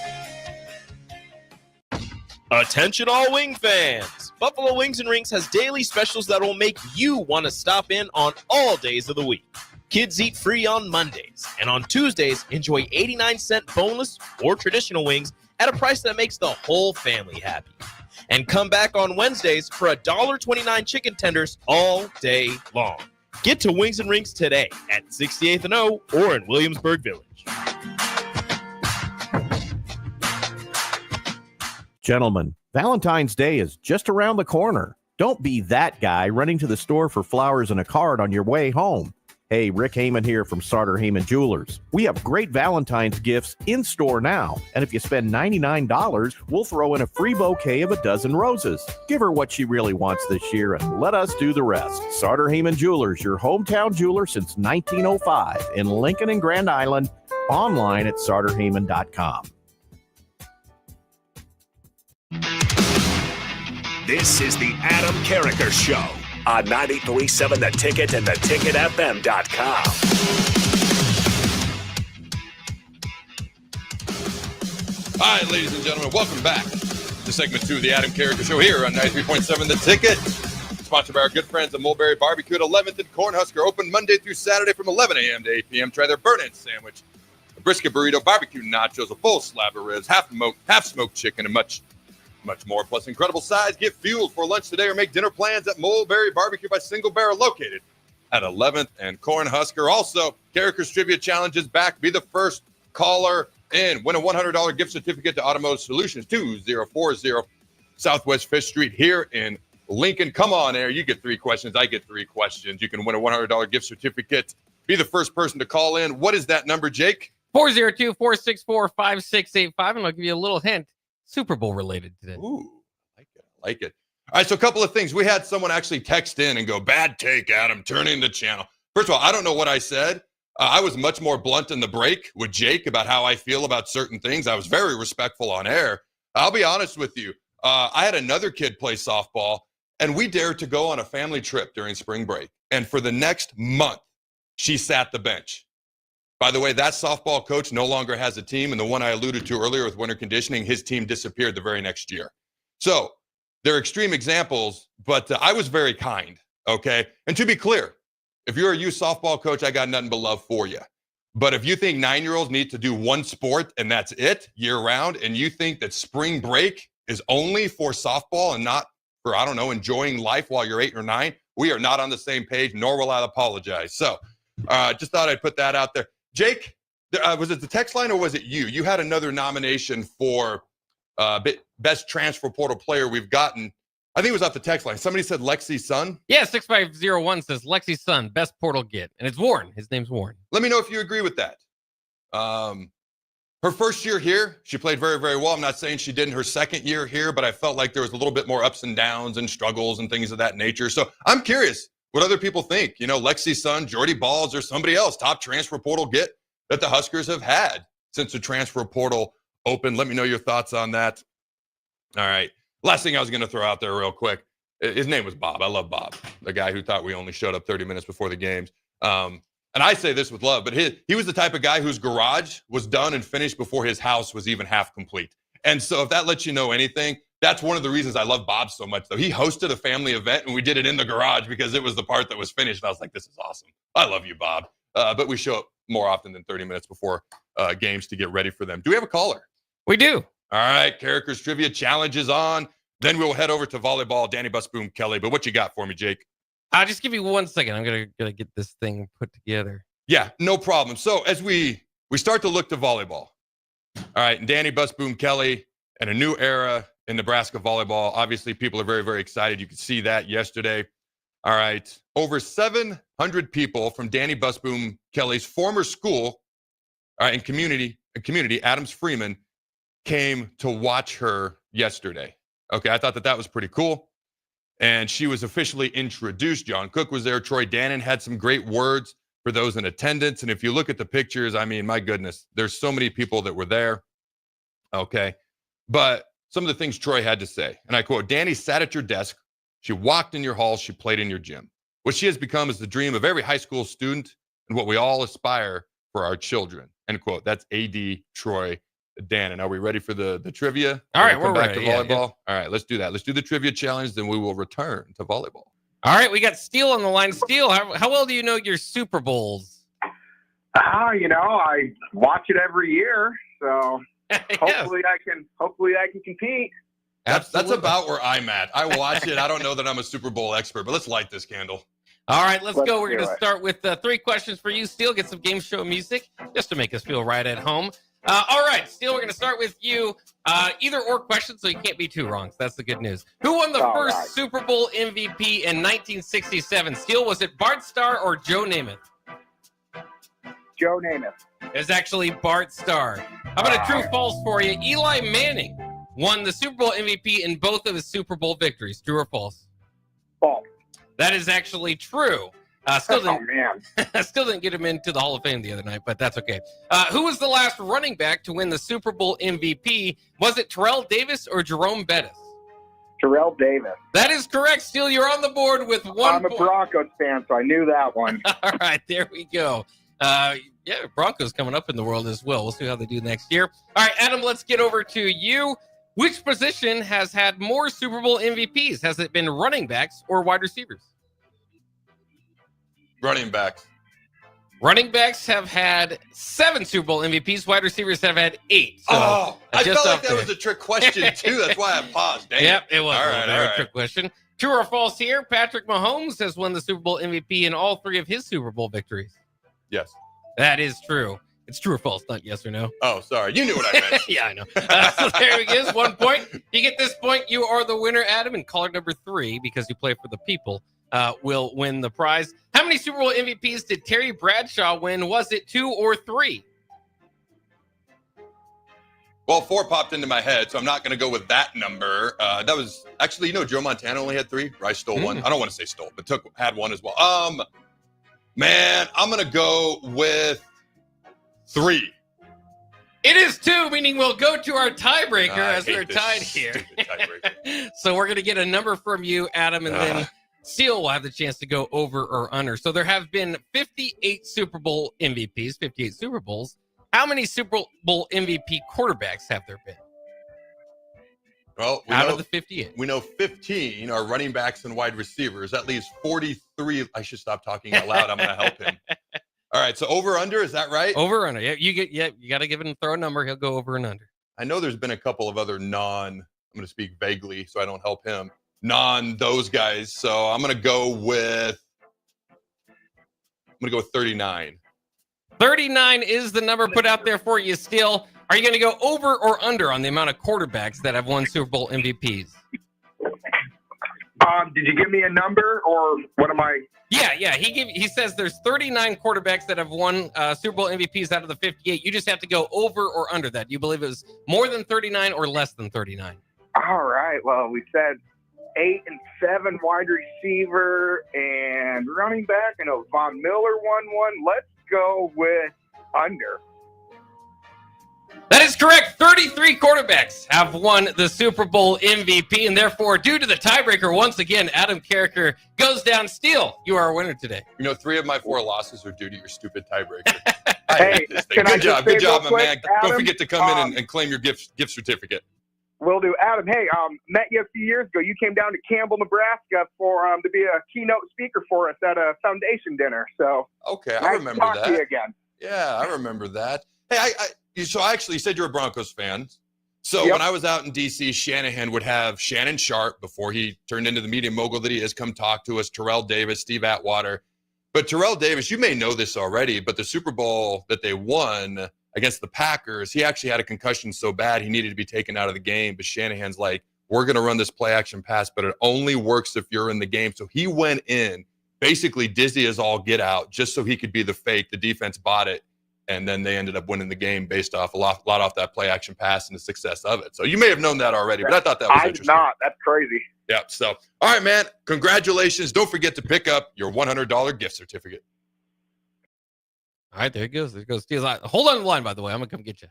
Attention all wing fans! Buffalo Wings and Rings has daily specials that will make you want to stop in on all days of the week. Kids eat free on Mondays, and on Tuesdays, enjoy 89-cent boneless or traditional wings at a price that makes the whole family happy. And come back on Wednesdays for $1.29 chicken tenders all day long. Get to Wings and Rings today at 68th and O or in Williamsburg Village. Gentlemen, Valentine's Day is just around the corner. Don't be that guy running to the store for flowers and a card on your way home. Hey, Rick Heyman here from Sartor Heyman Jewelers. We have great Valentine's gifts in store now. And if you spend $99, we'll throw in a free bouquet of a dozen roses. Give her what she really wants this year and let us do the rest. Sartor Heyman Jewelers, your hometown jeweler since 1905 in Lincoln and Grand Island. Online at sartorheyman.com. This is the Adam Carriker Show on 93.7 The Ticket and theticketfm.com. All right, ladies and gentlemen, welcome back to segment 2 of the Adam Carriker Show here on 93.7 The Ticket. Sponsored by our good friends at Mulberry Barbecue at 11th and Cornhusker, open Monday through Saturday from 11 a.m. to 8 p.m. Try their burnt-in sandwich, a brisket burrito, barbecue nachos, a full slab of ribs, half-smoked chicken, and much more. Plus incredible size. Get fueled for lunch today or make dinner plans at Mulberry Barbecue by Single Barrel, located at 11th and Cornhusker. Also, Carriker's Trivia Challenge is back. Be the first caller in. Win a $100 gift certificate to Automotive Solutions, 2040 Southwest 5th Street here in Lincoln. Come on, Air. You get 3 questions. I get 3 questions. You can win a $100 gift certificate be the first person to call in. What is that number, Jake? 402-464-5685, and I'll give you a little hint. Super Bowl related today. Ooh, I like it. All right, so a couple of things. We had someone actually text in and go, bad take, Adam, turning the channel. First of all, I don't know what I said. I was much more blunt in the break with Jake about how I feel about certain things. I was very respectful on air. I'll be honest with you. I had another kid play softball, and we dared to go on a family trip during spring break. And for the next month, she sat the bench. By the way, that softball coach no longer has a team, and the one I alluded to earlier with winter conditioning, his team disappeared the very next year. So they're extreme examples, but I was very kind, okay? And to be clear, if you're a youth softball coach, I got nothing but love for you. But if you think 9-year-olds need to do one sport and that's it year-round, and you think that spring break is only for softball and not for, I don't know, enjoying life while you're 8 or 9, we are not on the same page, nor will I apologize. So just thought I'd put that out there. Jake, was it the text line or was it you? You had another nomination for best transfer portal player we've gotten. I think it was off the text line. Somebody said Lexi's son. Yeah, 6501 says Lexi's son, best portal get. And it's Warren. His name's Warren. Let me know if you agree with that. Her first year here, she played very, very well. I'm not saying she didn't her second year here, but I felt like there was a little bit more ups and downs and struggles and things of that nature. So I'm curious what other people think. You know, Lexi's son, Jordy Ball, or somebody else, top transfer portal get that the Huskers have had since the transfer portal opened. Let me know your thoughts on that. All right. Last thing I was going to throw out there real quick. His name was Bob. I love Bob, the guy who thought we only showed up 30 minutes before the games. And I say this with love, but he was the type of guy whose garage was done and finished before his house was even half complete. And so if that lets you know anything, that's one of the reasons I love Bob so much, though. He hosted a family event, and we did it in the garage because it was the part that was finished. And I was like, this is awesome. I love you, Bob. But we show up more often than 30 minutes before games to get ready for them. Do we have a caller? We do. All right, Carriker's Trivia Challenge is on. Then we'll head over to volleyball, Danny Busboom Kelly. But what you got for me, Jake? I'll just give you 1 second. I'm gonna get this thing put together. Yeah, no problem. So as we start to look to volleyball, all right, and Danny Busboom Kelly and a new era in Nebraska volleyball. Obviously, people are very, very excited. You could see that yesterday. All right, over 700 people from Danny Busboom Kelly's former school, all right, and community, Adams Freeman, came to watch her yesterday. Okay, I thought that was pretty cool. And she was officially introduced. John Cook was there. Troy Dannon had some great words for those in attendance. And if you look at the pictures, I mean, my goodness, there's so many people that were there. Okay, but some of the things Troy had to say, and I quote, Danny sat at your desk. She walked in your halls. She played in your gym. What she has become is the dream of every high school student and what we all aspire for our children, end quote. That's AD Troy Dannon. Are we ready for the trivia? All right, we're back ready. to volleyball. Yeah. All right, let's do that. Let's do the trivia challenge, then we will return to volleyball. All right, we got Steele on the line. Steele, how well do you know your Super Bowls? You know, I watch it every year, so hopefully I can compete. That's about where I'm at. I watch it. I don't know that I'm a Super Bowl expert, but let's light this candle. All right, let's go. We're going to start with 3 questions for you, Steele. Get some game show music just to make us feel right at home. All right, Steele, we're going to start with you. Either or questions, so you can't be too wrong. So that's the good news. Who won the first Super Bowl MVP in 1967? Steele, was it Bart Starr or Joe Namath? Joe Namath. It's actually Bart Starr. How about a true-false for you? Eli Manning won the Super Bowl MVP in both of his Super Bowl victories. True or false? False. That is actually true. Still didn't get him into the Hall of Fame the other night, but that's okay. Who was the last running back to win the Super Bowl MVP? Was it Terrell Davis or Jerome Bettis? Terrell Davis. That is correct, Steele. You're on the board with 1 I'm a Broncos fan, so I knew that one. All right, there we go. Yeah, Broncos coming up in the world as well. We'll see how they do next year. All right, Adam, let's get over to you. Which position has had more Super Bowl MVPs? Has it been running backs or wide receivers? Running backs. Running backs have had 7 Super Bowl MVPs. Wide receivers have had 8. So I felt like that was a trick question, too. That's why I paused. Dang. Yep, it was all right, a trick question. True or false here? Patrick Mahomes has won the Super Bowl MVP in all 3 of his Super Bowl victories. Yes. That is true. It's true or false, not yes or no. Oh, sorry. You knew what I meant. Yeah, I know. So there it is. 1 point. You get this point. You are the winner, Adam, and caller number 3, because you play for the people, will win the prize. How many Super Bowl MVPs did Terry Bradshaw win? Was it 2 or 3? Well, 4 popped into my head, so I'm not going to go with that number. That was actually, Joe Montana only had 3. Or I stole one. I don't want to say stole, but had one as well. Man, I'm going to go with 3. It is 2, meaning we'll go to our tiebreaker as we're tied here. So we're going to get a number from you, Adam, and then Steele will have the chance to go over or under. So there have been 58 Super Bowl MVPs, 58 Super Bowls. How many Super Bowl MVP quarterbacks have there been? Well, out of the 58. We know 15 are running backs and wide receivers. That leaves 43. I should stop talking out loud. I'm going to help him. All right, so over under, is that right? Over under. Yeah, you got to give him throw a number. He'll go over and under. I know there's been a couple of other I'm going to speak vaguely so I don't help him. Those guys. So I'm going to go with 39. 39 is the number put out there for you, Steele. Are you going to go over or under on the amount of quarterbacks that have won Super Bowl MVPs? Did you give me a number or what am I? Yeah. He says there's 39 quarterbacks that have won Super Bowl MVPs out of the 58. You just have to go over or under that. Do you believe it was more than 39 or less than 39? All right. Well, we said 8 and 7 wide receiver and running back. I know Von Miller won one. Let's go with under. That is correct. 33 quarterbacks have won the Super Bowl MVP, and therefore, due to the tiebreaker, once again, Adam Carriker goes down. Steele, you are a winner today. 3 of my 4 losses are due to your stupid tiebreaker. Hey, good job, my man. Adam, don't forget to come in and claim your gift certificate. Will do. Adam, hey, met you a few years ago. You came down to Campbell, Nebraska for to be a keynote speaker for us at a foundation dinner. So okay, nice I remember to talk that. to you again. Yeah, I remember that. Hey, so I actually said you're a Broncos fan. So when I was out in D.C., Shanahan would have Shannon Sharp, before he turned into the media mogul that he is, come talk to us, Terrell Davis, Steve Atwater. But Terrell Davis, you may know this already, but the Super Bowl that they won against the Packers, he actually had a concussion so bad he needed to be taken out of the game. But Shanahan's like, we're going to run this play action pass, but it only works if you're in the game. So he went in basically dizzy as all get out just so he could be the fake. The defense bought it. And then they ended up winning the game based off a lot off that play action pass and the success of it. So you may have known that already, but I thought that was interesting. I did not. That's crazy. Yeah. So, all right, man. Congratulations. Don't forget to pick up your $100 gift certificate. All right, there it goes. There goes Steele's. Hold on the line, by the way. I'm going to come get you.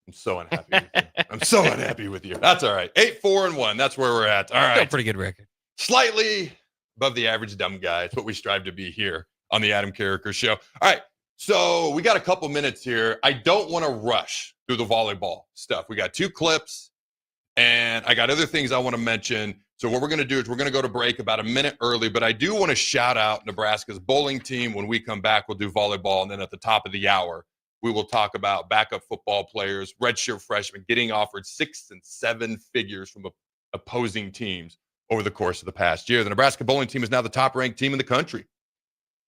I'm so unhappy with you. I'm so unhappy with you. That's all right. 8-4-1. That's where we're at. All right. Still a pretty good record. Slightly above the average dumb guy. It's what we strive to be here on the Adam Carriker Show. All right. So we got a couple minutes here. I don't want to rush through the volleyball stuff. We got 2 clips, and I got other things I want to mention. So what we're going to do is we're going to go to break about a minute early, but I do want to shout out Nebraska's bowling team. When we come back, we'll do volleyball, and then at the top of the hour, we will talk about backup football players, redshirt freshmen getting offered 6 and 7 figures from opposing teams over the course of the past year. The Nebraska bowling team is now the top-ranked team in the country.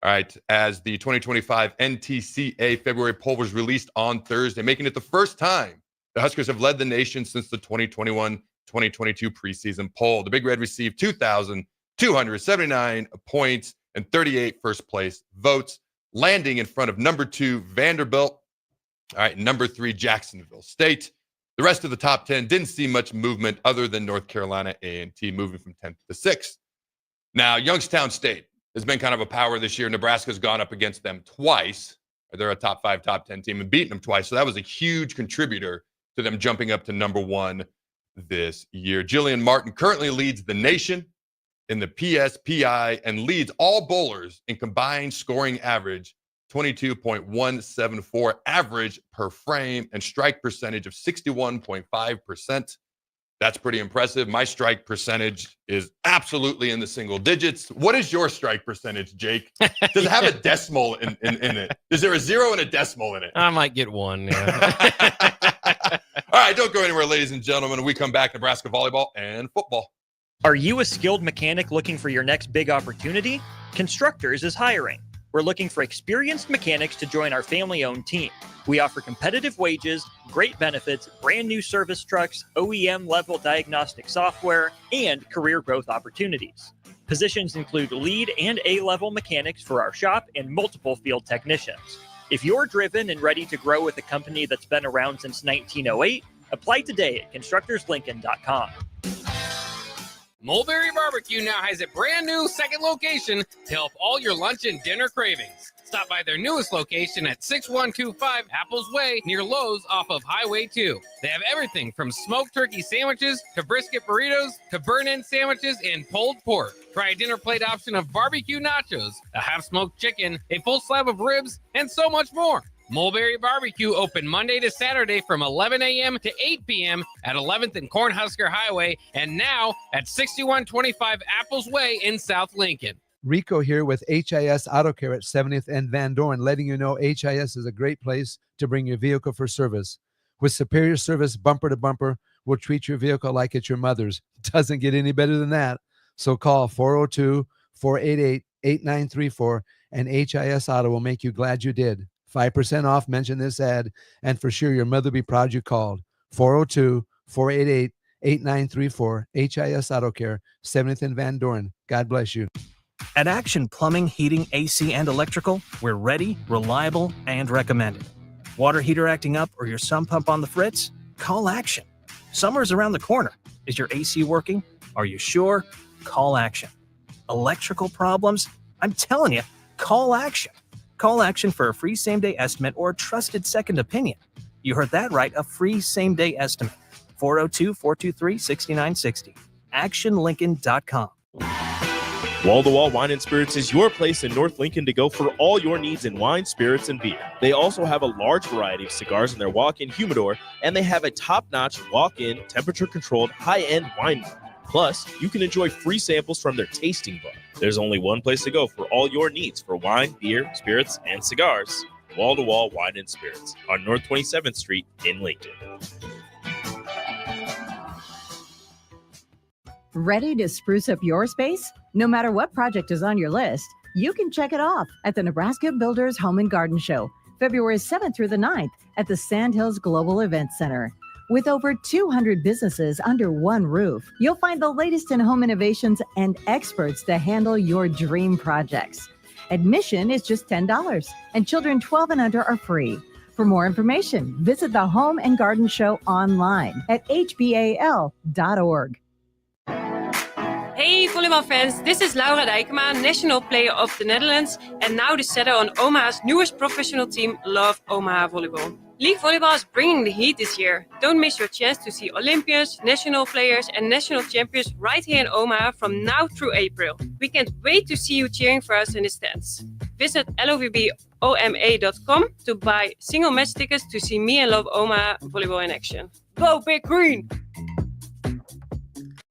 All right, as the 2025 NTCA February poll was released on Thursday, making it the first time the Huskers have led the nation since the 2021-2022 preseason poll. The Big Red received 2,279 points and 38 first-place votes, landing in front of number 2 Vanderbilt, all right, number 3 Jacksonville State. The rest of the top 10 didn't see much movement other than North Carolina A&T moving from 10th to 6th. Now, Youngstown State has been kind of a power this year. Nebraska's gone up against them twice. They're a top 5, top 10 team and beaten them twice. So that was a huge contributor to them jumping up to number 1 this year. Jillian Martin currently leads the nation in the PSPI and leads all bowlers in combined scoring average, 22.174 average per frame, and strike percentage of 61.5%. That's pretty impressive. My strike percentage is absolutely in the single digits. What is your strike percentage, Jake? Does it have a decimal in it? Is there a 0 and a decimal in it? I might get 1. Yeah. All right, don't go anywhere, ladies and gentlemen. When we come back, Nebraska volleyball and football. Are you a skilled mechanic looking for your next big opportunity? Constructors is hiring. We're looking for experienced mechanics to join our family-owned team. We offer competitive wages, great benefits, brand new service trucks, OEM-level diagnostic software, and career growth opportunities. Positions include lead and A-level mechanics for our shop and multiple field technicians. If you're driven and ready to grow with a company that's been around since 1908, apply today at constructorslincoln.com. Mulberry Barbecue now has a brand new second location to help all your lunch and dinner cravings. Stop by their newest location at 6125 Apples Way near Lowe's off of Highway 2. They have everything from smoked turkey sandwiches to brisket burritos to burn-in sandwiches and pulled pork. Try a dinner plate option of barbecue nachos, a half-smoked chicken, a full slab of ribs, and so much more. Mulberry Barbecue open Monday to Saturday from 11 a.m. to 8 p.m. at 11th and Cornhusker Highway and now at 6125 Apples Way in South Lincoln. Rico here with HIS Auto Care at 70th and Van Dorn, letting you know HIS is a great place to bring your vehicle for service. With superior service bumper to bumper, we'll treat your vehicle like it's your mother's. Doesn't get any better than that. So call 402-488-8934 and HIS Auto will make you glad you did. 5% off, mention this ad, and for sure your mother will be proud you called. 402-488-8934, HIS Auto Care, 70th and Van Dorn. God bless you. At Action Plumbing, Heating, AC, and Electrical, we're ready, reliable, and recommended. Water heater acting up or your sump pump on the fritz? Call Action. Summer's around the corner. Is your AC working? Are you sure? Call Action. Electrical problems? I'm telling you, call Action. Call Action for a free same-day estimate or a trusted second opinion. You heard that right, a free same-day estimate. 402-423-6960. ActionLincoln.com. Wall to Wall Wine and Spirits is your place in North Lincoln to go for all your needs in wine, spirits, and beer. They also have a large variety of cigars in their walk-in humidor, and they have a top-notch walk-in, temperature-controlled, high-end wine bar. Plus, you can enjoy free samples from their tasting bar. There's only one place to go for all your needs for wine, beer, spirits, and cigars. Wall to Wall Wine and Spirits on North 27th Street in Lincoln. Ready to spruce up your space? No matter what project is on your list, you can check it off at the Nebraska Builders Home and Garden Show, February 7th through the 9th at the Sandhills Global Event Center. With over 200 businesses under one roof, you'll find the latest in home innovations and experts to handle your dream projects. Admission is just $10, and children 12 and under are free. For more information, visit the Home and Garden Show online at hbal.org. Hey volleybalfans, this is Laura Dijkema, national player of the Netherlands and now the setter on Omaha's newest professional team, Love Omaha Volleyball. League Volleyball is bringing the heat this year. Don't miss your chance to see Olympians, national players and national champions right here in Omaha from now through April. We can't wait to see you cheering for us in the stands. Visit lovboma.com to buy single match tickets to see me and Love Omaha Volleyball in action. Go Big Green!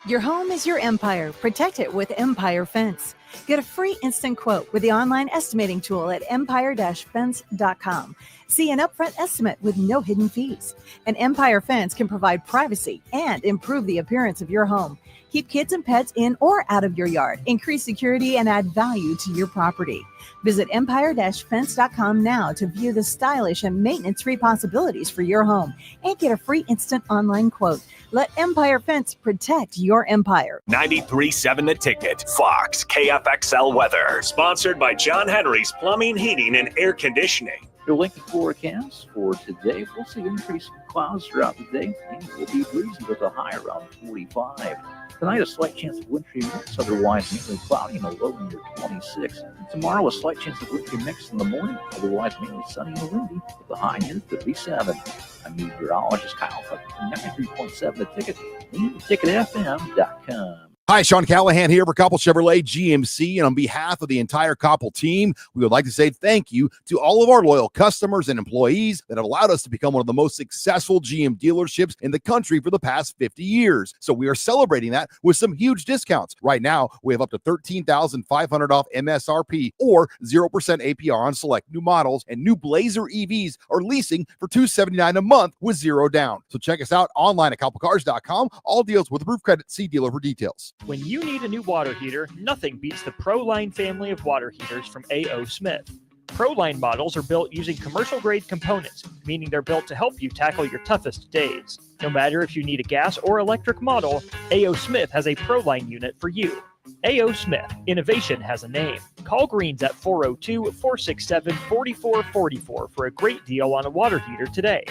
Your home is your empire. Protect it with Empire Fence. Get a free instant quote with the online estimating tool at empire-fence.com. See an upfront estimate with no hidden fees. An Empire Fence can provide privacy and improve the appearance of your home. Keep kids and pets in or out of your yard. Increase security and add value to your property. Visit empire-fence.com now to view the stylish and maintenance-free possibilities for your home and get a free instant online quote. Let Empire Fence protect your empire. 93.7 The Ticket, Fox, KFXL weather. Sponsored by John Henry's Plumbing, Heating, and Air Conditioning. Your Lincoln forecast for today, we'll see increasing clouds throughout the day. And it will be breezy with a high around 45. Tonight, a slight chance of wintry mix, otherwise mainly cloudy and a low near 26. And tomorrow, a slight chance of wintry mix in the morning, otherwise mainly sunny and windy with a high near 57. I'm meteorologist Kyle from 93.7 The Ticket and theticketfm.com. Hi, Sean Callahan here for Koppel Chevrolet GMC, and on behalf of the entire Koppel team, we would like to say thank you to all of our loyal customers and employees that have allowed us to become one of the most successful GM dealerships in the country for the past 50 years. So we are celebrating that with some huge discounts. Right now, we have up to $13,500 off MSRP or 0% APR on select new models, and new Blazer EVs are leasing for $279 a month with zero down. So check us out online at koppelcars.com. All deals with approved credit. See dealer for details. When you need a new water heater, nothing beats the ProLine family of water heaters from A.O. Smith. Proline models are built using commercial-grade components, meaning they're built to help you tackle your toughest days. No matter if you need a gas or electric model, A.O. Smith has a Proline unit for you. A.O. Smith, innovation has a name. Call Greens at 402-467-4444 for a great deal on a water heater today.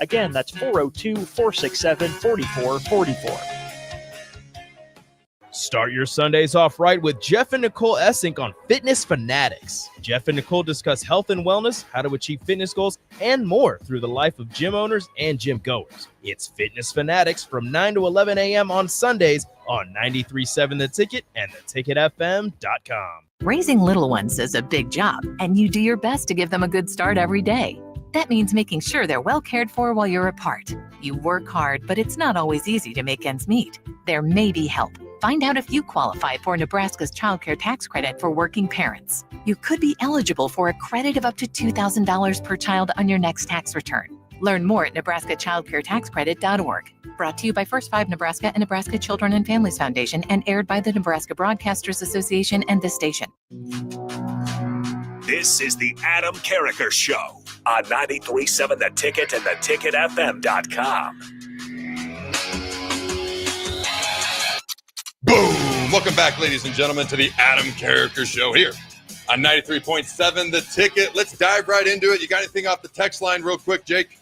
Again, that's 402-467-4444. Start your Sundays off right with Jeff and Nicole Essink on Fitness Fanatics. Jeff and Nicole discuss health and wellness, how to achieve fitness goals, and more through the life of gym owners and gym goers. It's Fitness Fanatics from 9 to 11 a.m. on Sundays on 93.7 The Ticket and theticketfm.com. Raising little ones is a big job, and you do your best to give them a good start every day. That means making sure they're well cared for while you're apart. You work hard, but it's not always easy to make ends meet. There may be help. Find out if you qualify for Nebraska's childcare tax credit for working parents. You could be eligible for a credit of up to $2,000 per child on your next tax return. Learn more at nebraskachildcaretaxcredit.org. Brought to you by First 5 Nebraska and Nebraska Children and Families Foundation and aired by the Nebraska Broadcasters Association and this station. This is the Adam Carriker Show on 93.7 The Ticket and theticketfm.com. Boom! Welcome back, ladies and gentlemen, to the Adam Carriker Show here on 93.7 The Ticket. Let's dive right into it. You got anything off the text line real quick, Jake?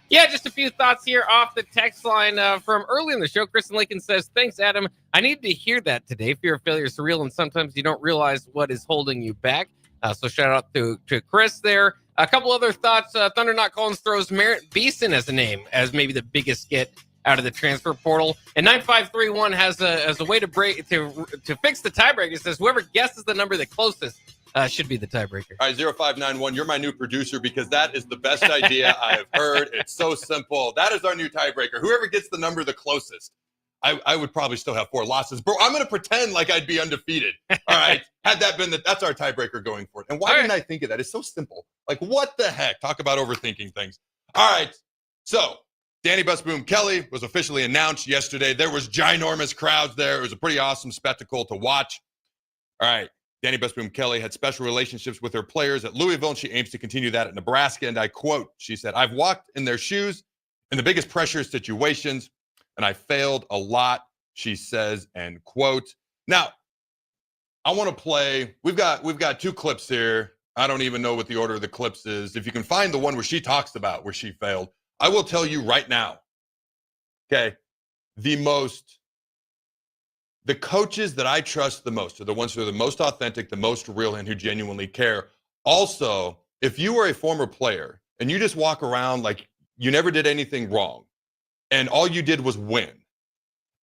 Yeah, just a few thoughts here off the text line from early in the show. Kristen Lincoln says, thanks, Adam. I needed to hear that today. Fear of failure is real, and sometimes you don't realize what is holding you back. So shout out to Chris there. A couple other thoughts. Thunder Not Collins throws Merritt Beeson as a name as maybe the biggest get out of the transfer portal. And 9531 has a way to break to fix the tiebreaker. It says whoever guesses the number the closest should be the tiebreaker. All right, 0591, you're my new producer because that is the best idea I have heard. It's so simple. That is our new tiebreaker. Whoever gets the number the closest. I would probably still have 4 losses. Bro, I'm going to pretend like I'd be undefeated. All right. Had that been that's our tiebreaker going for it. And why didn't I think of that? It's so simple. Like, what the heck? Talk about overthinking things. All right. So, Danny Busboom Kelly was officially announced yesterday. There was ginormous crowds there. It was a pretty awesome spectacle to watch. All right. Danny Busboom Kelly had special relationships with her players at Louisville, and she aims to continue that at Nebraska. And I quote, she said, I've walked in their shoes in the biggest pressure situations, and I failed a lot, she says, end quote. Now, I want to play. We've got 2 clips here. I don't even know what the order of the clips is. If you can find the one where she talks about where she failed, I will tell you right now, okay, the coaches that I trust the most are the ones who are the most authentic, the most real, and who genuinely care. Also, if you were a former player and you just walk around like you never did anything wrong and all you did was win,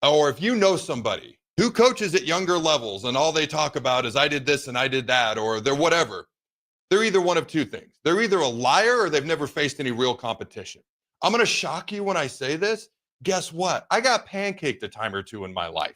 or if you know somebody who coaches at younger levels and all they talk about is I did this and I did that, or they're whatever, they're either one of 2 things. They're either a liar or they've never faced any real competition. I'm going to shock you when I say this. Guess what? I got pancaked a time or 2 in my life.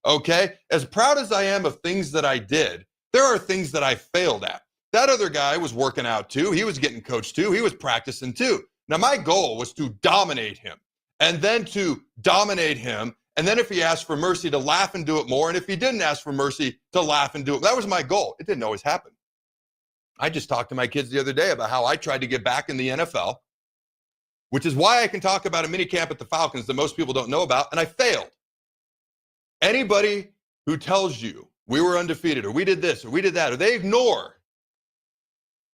Okay? As proud as I am of things that I did, there are things that I failed at. That other guy was working out too. He was getting coached too. He was practicing too. Now, my goal was to dominate him and then to dominate him. And then if he asked for mercy, to laugh and do it more. And if he didn't ask for mercy, to laugh and do it. That was my goal. It didn't always happen. I just talked to my kids the other day about how I tried to get back in the NFL, which is why I can talk about a mini camp at the Falcons that most people don't know about, and I failed. Anybody who tells you we were undefeated or we did this or we did that, or they ignore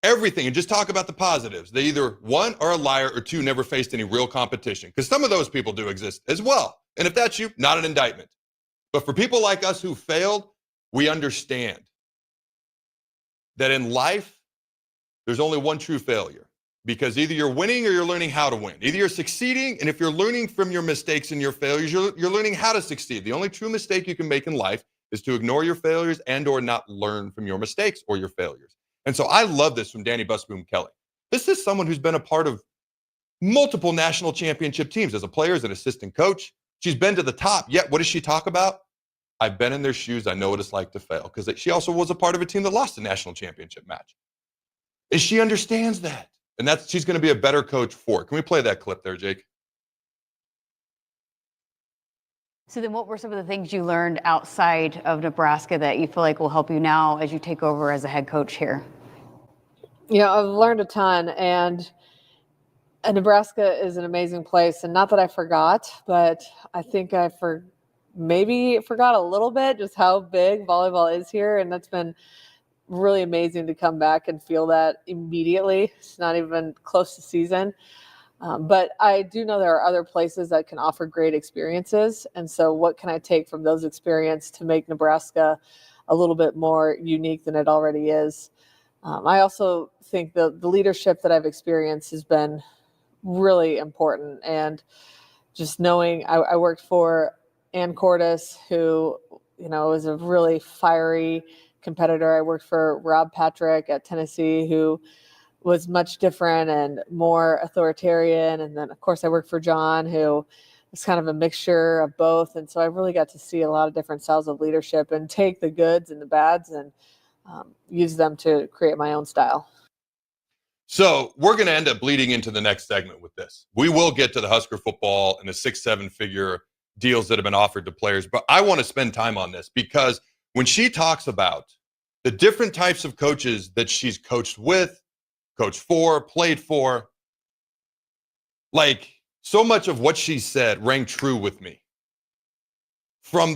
everything and just talk about the positives, they either 1 are a liar or 2 never faced any real competition, because some of those people do exist as well. And if that's you, not an indictment. But for people like us who failed, we understand that in life, there's only one true failure. Because either you're winning or you're learning how to win. Either you're succeeding, and if you're learning from your mistakes and your failures, you're learning how to succeed. The only true mistake you can make in life is to ignore your failures and or not learn from your mistakes or your failures. And so I love this from Danny Busboom Kelly. This is someone who's been a part of multiple national championship teams as a player, as an assistant coach. She's been to the top. Yet, what does she talk about? I've been in their shoes. I know what it's like to fail. Because she also was a part of a team that lost a national championship match. And she understands that. And she's going to be a better coach for it. Can we play that clip there, Jake? So then what were some of the things you learned outside of Nebraska that you feel like will help you now as you take over as a head coach here? I've learned a ton, and Nebraska is an amazing place. And not that I forgot, but I think I maybe forgot a little bit just how big volleyball is here. And that's been really amazing to come back and feel that immediately. It's not even close to season. But I do know there are other places that can offer great experiences. And so what can I take from those experiences to make Nebraska a little bit more unique than it already is? I also think the leadership that I've experienced has been really important. And just knowing I worked for Ann Cordes, who, is a really fiery competitor. I worked for Rob Patrick at Tennessee, who was much different and more authoritarian. And then, of course, I worked for John, who was kind of a mixture of both. And so I really got to see a lot of different styles of leadership and take the goods and the bads and use them to create my own style. So we're going to end up bleeding into the next segment with this. We will get to the Husker football and the 6-7 figure deals that have been offered to players. But I want to spend time on this because when she talks about the different types of coaches that she's coached with, coached for, played for, like so much of what she said rang true with me. From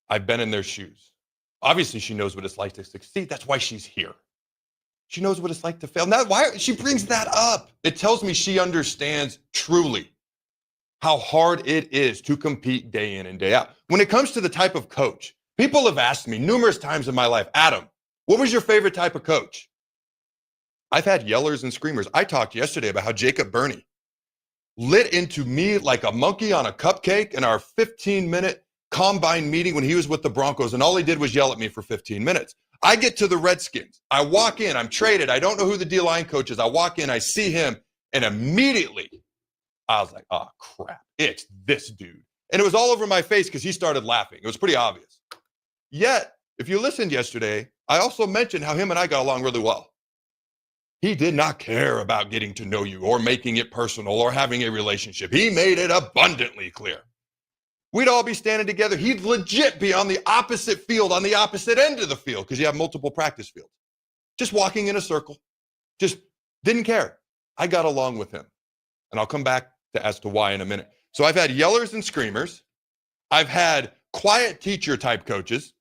I've been in their shoes. Obviously, she knows what it's like to succeed. That's why she's here. She knows what it's like to fail. Now, why she brings that up? It tells me she understands truly how hard it is to compete day in and day out. When it comes to the type of coach, people have asked me numerous times in my life, Adam, what was your favorite type of coach? I've had yellers and screamers. I talked yesterday about how Jacob Burney lit into me like a monkey on a cupcake in our 15-minute combine meeting when he was with the Broncos, and all he did was yell at me for 15 minutes. I get to the Redskins. I walk in. I'm traded. I don't know who the D-line coach is. I walk in. I see him, and immediately I was like, oh, crap. It's this dude. And it was all over my face because he started laughing. It was pretty obvious. Yet, if you listened yesterday, I also mentioned how him and I got along really well. He did not care about getting to know you or making it personal or having a relationship. He made it abundantly clear. We'd all be standing together. He'd legit be on the opposite field, on the opposite end of the field, because you have multiple practice fields. Just walking in a circle. Just didn't care. I got along with him. And I'll come back as to why in a minute. So I've had yellers and screamers. I've had quiet teacher type coaches.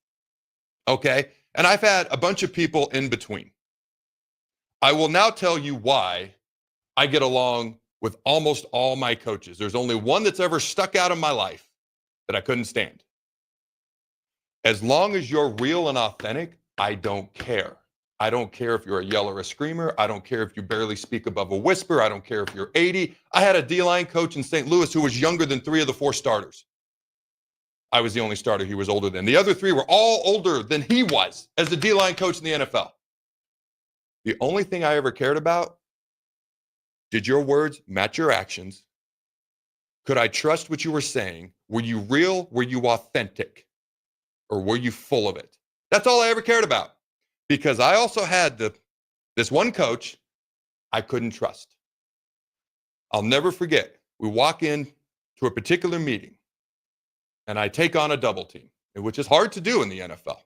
Okay. And I've had a bunch of people in between. I will now tell you why I get along with almost all my coaches. There's only one that's ever stuck out in my life that I couldn't stand. As long as you're real and authentic, I don't care. I don't care if you're a yeller or a screamer. I don't care if you barely speak above a whisper. I don't care if you're 80. I had a D-line coach in St. Louis who was younger than 3 of the 4 starters. I was the only starter he was older than. The other 3 were all older than he was as the D-line coach in the NFL. The only thing I ever cared about, did your words match your actions? Could I trust what you were saying? Were you real? Were you authentic? Or were you full of it? That's all I ever cared about. Because I also had this one coach I couldn't trust. I'll never forget. We walk in to a particular meeting, and I take on a double team, which is hard to do in the NFL.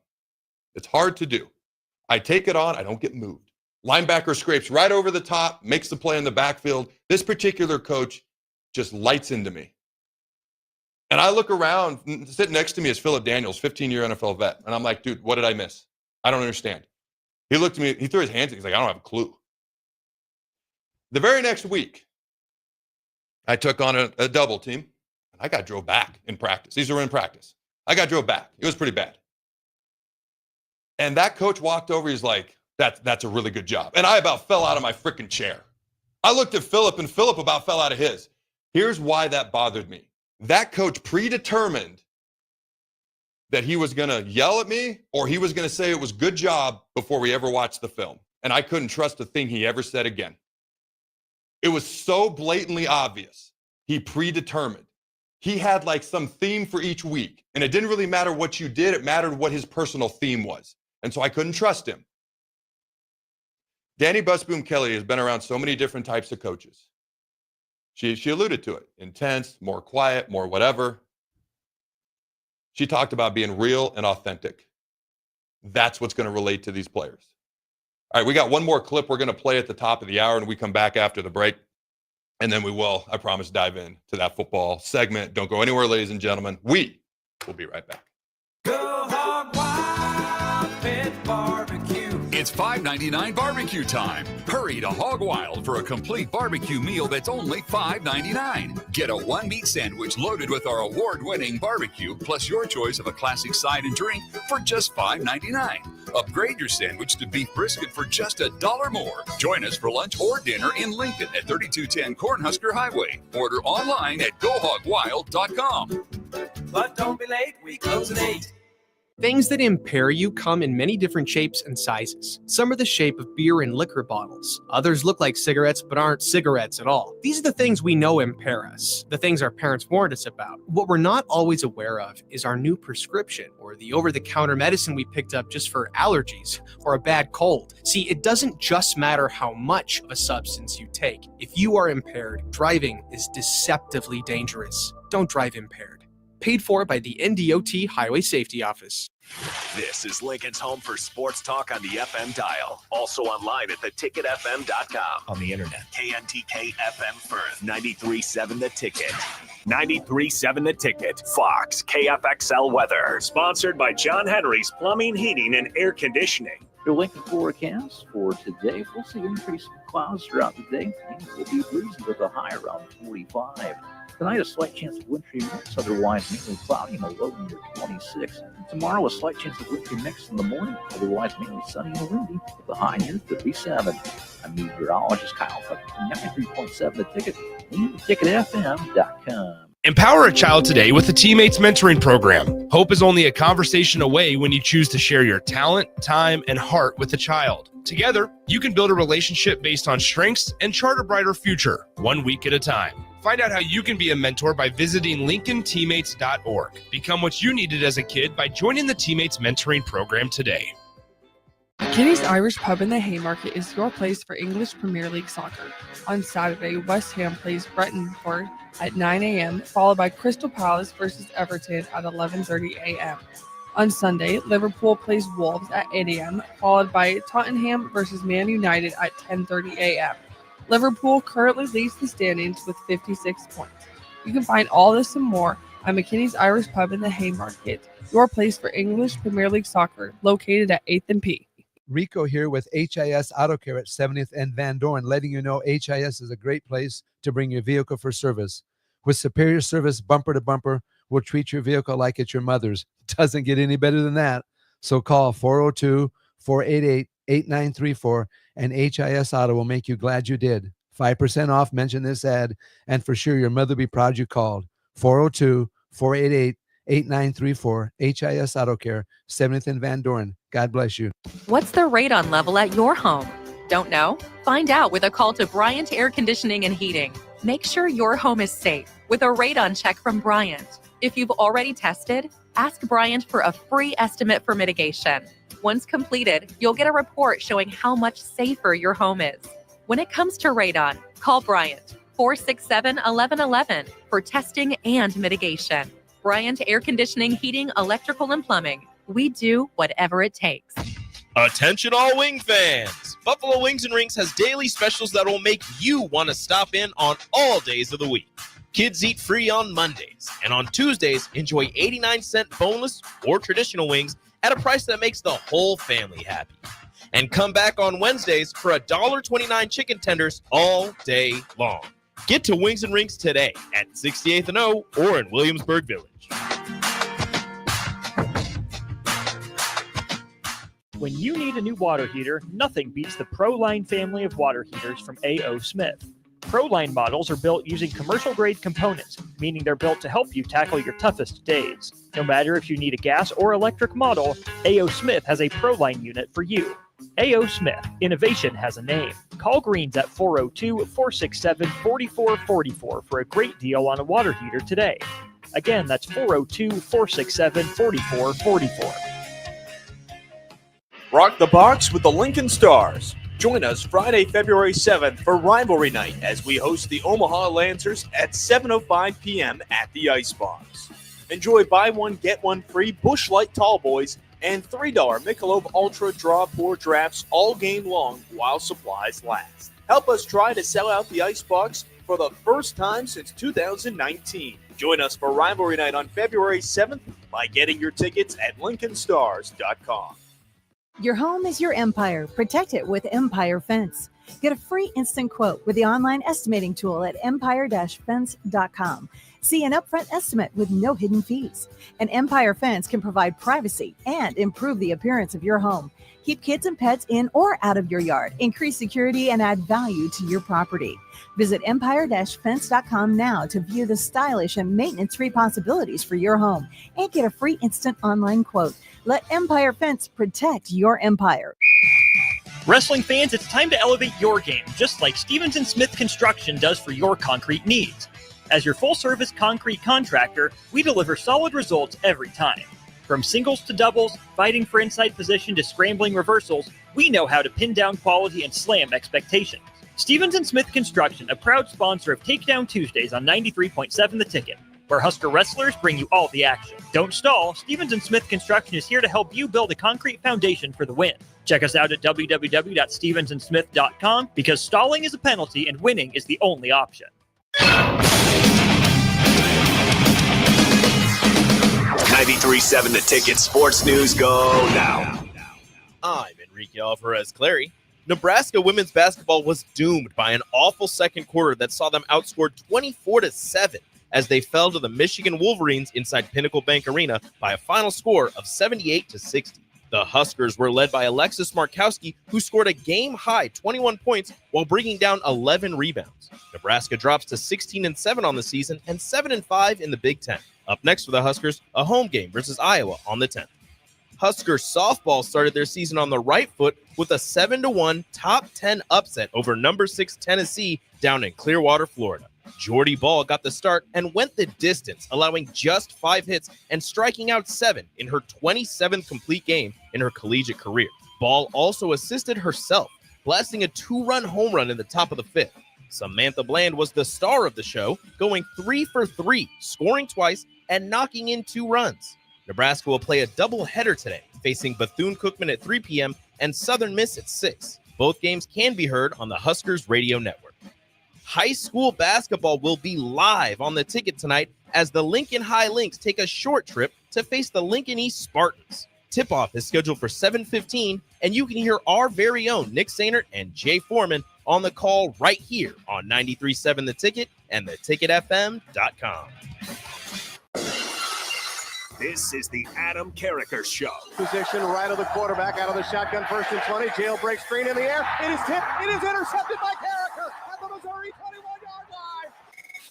It's hard to do. I take it on. I don't get moved. Linebacker scrapes right over the top, makes the play in the backfield. This particular coach just lights into me. And I look around, sitting next to me is Philip Daniels, 15-year NFL vet. And I'm like, dude, what did I miss? I don't understand. He looked at me, he threw his hands in. He's like, I don't have a clue. The very next week, I took on a double team, and I got drove back in practice. These were in practice. I got drove back. It was pretty bad. And that coach walked over. He's like, that's a really good job. And I about fell out of my freaking chair. I looked at Philip, and Philip about fell out of his. Here's why that bothered me. That coach predetermined that he was going to yell at me or he was going to say it was good job before we ever watched the film. And I couldn't trust a thing he ever said again. It was so blatantly obvious. He predetermined. He had like some theme for each week. And it didn't really matter what you did. It mattered what his personal theme was. And so I couldn't trust him. Danny Busboom Kelly has been around so many different types of coaches. She alluded to it. Intense, more quiet, more whatever. She talked about being real and authentic. That's what's going to relate to these players. All right, we got one more clip we're going to play at the top of the hour, and we come back after the break. And then we will, I promise, dive in to that football segment. Don't go anywhere, ladies and gentlemen. We will be right back. Go Hog Wild Pit Barbecue. It's $5.99 barbecue time. Hurry to Hog Wild for a complete barbecue meal that's only $5.99. Get a one-meat sandwich loaded with our award-winning barbecue, plus your choice of a classic side and drink for just $5.99. Upgrade your sandwich to beef brisket for just $1 more. Join us for lunch or dinner in Lincoln at 3210 Cornhusker Highway. Order online at GoHogWild.com. But don't be late, we close at 8. Things that impair you come in many different shapes and sizes. Some are the shape of beer and liquor bottles. Others look like cigarettes but aren't cigarettes at all. These are the things we know impair us, the things our parents warned us about. What we're not always aware of is our new prescription or the over-the-counter medicine we picked up just for allergies or a bad cold. See, it doesn't just matter how much of a substance you take. If you are impaired, driving is deceptively dangerous. Don't drive impaired. Paid for by the NDOT Highway Safety Office. This is Lincoln's home for sports talk on the FM dial. Also online at theticketfm.com. On the internet. KNTK FM Firth. 93.7 The Ticket. 93.7 The Ticket. Fox. KFXL Weather. Sponsored by John Henry's Plumbing, Heating, and Air Conditioning. Your Lincoln forecast for today, we'll see increasing clouds throughout the day. And it will be breezy with a high around 45. Tonight, a slight chance of wintry mix, otherwise mainly cloudy and a low near 26. Tomorrow, a slight chance of wintry mix in the morning, otherwise mainly sunny and windy with a high near 37. I'm meteorologist Kyle Tucker from 93.7 The Ticket and theticketfm.com. Empower a child today with the Teammates Mentoring Program. Hope is only a conversation away when you choose to share your talent, time, and heart with a child. Together, you can build a relationship based on strengths and chart a brighter future, 1 week at a time. Find out how you can be a mentor by visiting LincolnTeammates.org. Become what you needed as a kid by joining the Teammates Mentoring Program today. Kenny's Irish Pub in the Haymarket is your place for English Premier League soccer. On Saturday, West Ham plays Brentford at 9 a.m., followed by Crystal Palace versus Everton at 11:30 a.m. On Sunday, Liverpool plays Wolves at 8 a.m., followed by Tottenham versus Man United at 10:30 a.m. Liverpool currently leads the standings with 56 points. You can find all this and more at McKinney's Irish Pub in the Haymarket, your place for English Premier League soccer, located at 8th and P. Rico here with HIS Auto Care at 70th and Van Dorn, letting you know HIS is a great place to bring your vehicle for service. With superior service bumper to bumper, we'll treat your vehicle like it's your mother's. Doesn't get any better than that. So call 402-488-8934 and HIS Auto will make you glad you did. 5% off, mention this ad, and for sure your mother will be proud you called. 402-488-8934, HIS Auto Care, 70th and Van Dorn. God bless you. What's the radon level at your home? Don't know? Find out with a call to Bryant Air Conditioning and Heating. Make sure your home is safe with a radon check from Bryant. If you've already tested, ask Bryant for a free estimate for mitigation. Once completed, you'll get a report showing how much safer your home is. When it comes to radon, call Bryant 467-1111 for testing and mitigation. Bryant Air Conditioning, Heating, Electrical, and Plumbing. We do whatever it takes. Attention all wing fans! Buffalo Wings and Rings has daily specials that will make you want to stop in on all days of the week. Kids eat free on Mondays, and on Tuesdays, enjoy 89-cent boneless or traditional wings at a price that makes the whole family happy. And come back on Wednesdays for $1.29 chicken tenders all day long. Get to Wings and Rings today at 68th and O or in Williamsburg Village. When you need a new water heater, nothing beats the ProLine family of water heaters from A.O. Smith. ProLine models are built using commercial-grade components, meaning they're built to help you tackle your toughest days. No matter if you need a gas or electric model, A.O. Smith has a ProLine unit for you. A.O. Smith, innovation has a name. Call Greens at 402-467-4444 for a great deal on a water heater today. Again, that's 402-467-4444. Rock the box with the Lincoln Stars. Join us Friday, February 7th for Rivalry Night as we host the Omaha Lancers at 7:05 p.m. at the Icebox. Enjoy buy one, get one free Busch Light Tall Boys and $3 Michelob Ultra Draw Pour drafts all game long while supplies last. Help us try to sell out the Icebox for the first time since 2019. Join us for Rivalry Night on February 7th by getting your tickets at LincolnStars.com. Your home is your empire. Protect it with Empire Fence. Get a free instant quote with the online estimating tool at empire-fence.com. See an upfront estimate with no hidden fees. An Empire Fence can provide privacy and improve the appearance of your home. Keep kids and pets in or out of your yard. Increase security and add value to your property. Visit empire-fence.com now to view the stylish and maintenance-free possibilities for your home and get a free instant online quote. Let Empire Fence protect your empire. Wrestling fans, it's time to elevate your game, just like Stevens & Smith Construction does for your concrete needs. As your full-service concrete contractor, we deliver solid results every time. From singles to doubles, fighting for inside position to scrambling reversals, we know how to pin down quality and slam expectations. Stevens & Smith Construction, a proud sponsor of Takedown Tuesdays on 93.7 The Ticket, where Husker wrestlers bring you all the action. Don't stall. Stevens & Smith Construction is here to help you build a concrete foundation for the win. Check us out at www.stevensandsmith.com because stalling is a penalty and winning is the only option. 93.7 The Ticket Sports News go now. I'm Enrique Alvarez Clary. Nebraska women's basketball was doomed by an awful second quarter that saw them outscored 24-7 as they fell to the Michigan Wolverines inside Pinnacle Bank Arena by a final score of 78-60. The Huskers were led by Alexis Markowski, who scored a game-high 21 points while bringing down 11 rebounds. Nebraska drops to 16-7 on the season and 7-5 in the Big Ten. Up next for the Huskers, a home game versus Iowa on the 10th. Huskers softball started their season on the right foot with a 7-1 top 10 upset over number 6 Tennessee down in Clearwater, Florida. Jordy Ball got the start and went the distance, allowing just 5 hits and striking out 7 in her 27th complete game in her collegiate career. Ball also assisted herself, blasting a 2-run home run in the top of the 5th. Samantha Bland was the star of the show, going 3 for 3, scoring twice and knocking in 2 runs. Nebraska will play a doubleheader today, facing Bethune-Cookman at 3 p.m. and Southern Miss at 6. Both games can be heard on the Huskers radio network. High school basketball will be live on the ticket tonight as the Lincoln High Lynx take a short trip to face the Lincoln East Spartans. Tip-off is scheduled for 7:15, and you can hear our very own Nick Sainert and Jay Foreman on the call right here on 93.7 The Ticket and theticketfm.com. This is the Adam Carriker Show. Position right of the quarterback, out of the shotgun, 1st and 20. Jailbreak screen in the air. It is tipped. It is intercepted by Carriker at the Missouri 21-yard line.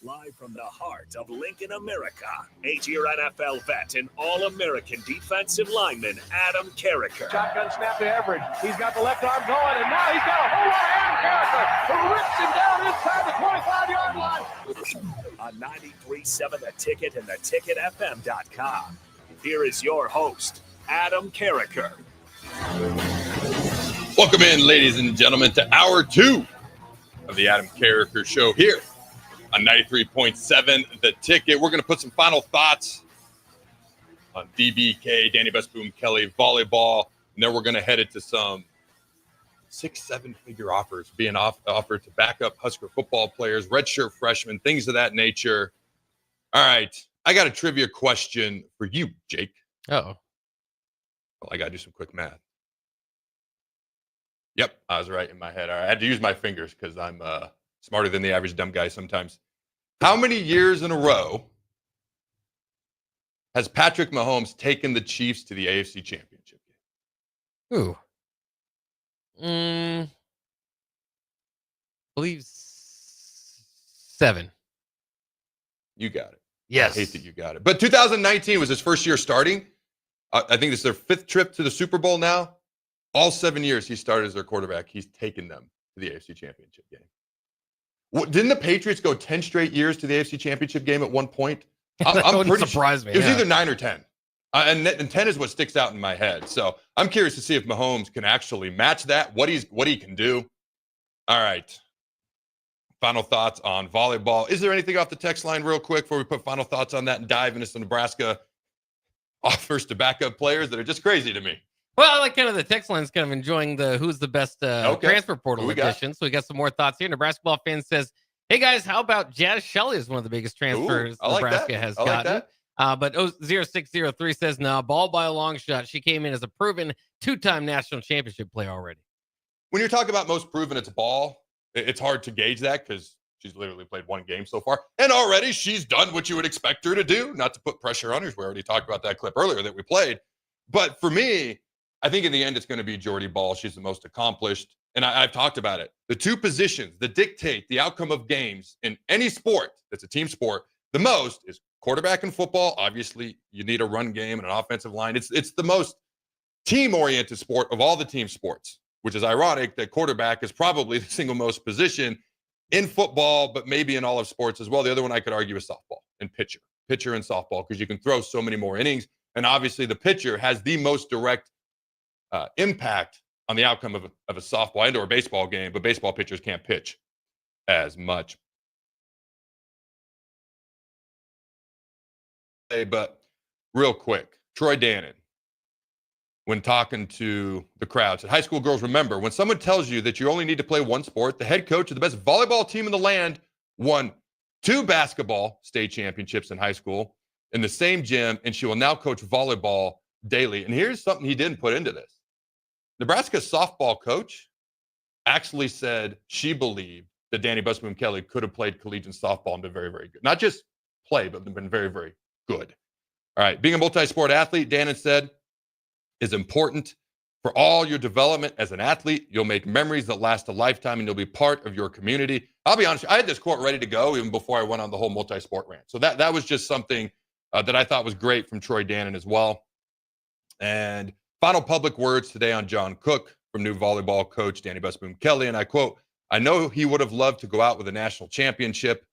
Live from the heart of Lincoln, America, 8-year NFL vet and All-American defensive lineman Adam Carriker. Shotgun snap to Everidge. He's got the left arm going, and now he's got a whole lot of Adam Carriker who rips him down inside the 25-yard line. On 93.7 The Ticket and theticketfm.com. Here is your host, Adam Carriker. Welcome in, ladies and gentlemen, to hour 2 of the Adam Carriker Show here on 93.7 The Ticket. We're going to put some final thoughts on DBK, Danny Busboom Kelly, volleyball, and then we're going to head into some 6-7-figure offers being offered to back up Husker football players, redshirt freshmen, things of that nature. All right, I got a trivia question for you, Jake. Oh. Well, I got to do some quick math. Yep, I was right in my head. All right, I had to use my fingers because I'm smarter than the average dumb guy sometimes. How many years in a row has Patrick Mahomes taken the Chiefs to the AFC Championship game? Ooh. I believe 7. You got it. Yes. I hate that you got it. But 2019 was his first year starting. I think this is their 5th trip to the Super Bowl now. All 7 years he started as their quarterback, he's taken them to the AFC Championship game. Didn't the Patriots go 10 straight years to the AFC Championship game at one point? I'm pretty surprised me. It was either 9 or 10. And 10 is what sticks out in my head. So I'm curious to see if Mahomes can actually match that, what he can do. All right. Final thoughts on volleyball. Is there anything off the text line real quick before we put final thoughts on that and dive into some Nebraska offers to backup players that are just crazy to me. Well, I like kind of the text line's kind of enjoying the who's the best transfer portal edition. So we got some more thoughts here. Nebraska ball fan says, hey guys, how about Jazz Shelley is one of the biggest transfers Nebraska has gotten. But 0603 says, no, Ball by a long shot. She came in as a proven 2-time national championship player already. When you're talking about most proven, it's Ball. It's hard to gauge that because she's literally played one game so far. And already she's done what you would expect her to do. Not to put pressure on her. We already talked about that clip earlier that we played. But for me, I think in the end, it's going to be Jordy Ball. She's the most accomplished. And I've talked about it. The two positions that dictate the outcome of games in any sport that's a team sport the most is quarterback in football. Obviously, you need a run game and an offensive line. It's the most team-oriented sport of all the team sports, which is ironic that quarterback is probably the single most position in football, but maybe in all of sports as well. The other one I could argue is softball and pitcher and softball, because you can throw so many more innings. And obviously the pitcher has the most direct impact on the outcome of a softball and or a baseball game, but baseball pitchers can't pitch as much. But real quick, Troy Dannon, when talking to the crowd, said, high school girls, remember, when someone tells you that you only need to play one sport, the head coach of the best volleyball team in the land won 2 basketball state championships in high school in the same gym, and she will now coach volleyball daily. And here's something he didn't put into this. Nebraska's softball coach actually said she believed that Danny Busboom Kelly could have played collegiate softball and been very, very good. Not just play, but been very, very good. All right. Being a multi-sport athlete, Dannon said, is important for all your development as an athlete. You'll make memories that last a lifetime, and you'll be part of your community. I'll be honest, I had this quote ready to go even before I went on the whole multi-sport rant. So that was just something that I thought was great from Troy Dannon as well. And final public words today on John Cook from new volleyball coach Danny Busboom Kelly. And I quote, I know he would have loved to go out with a national championship,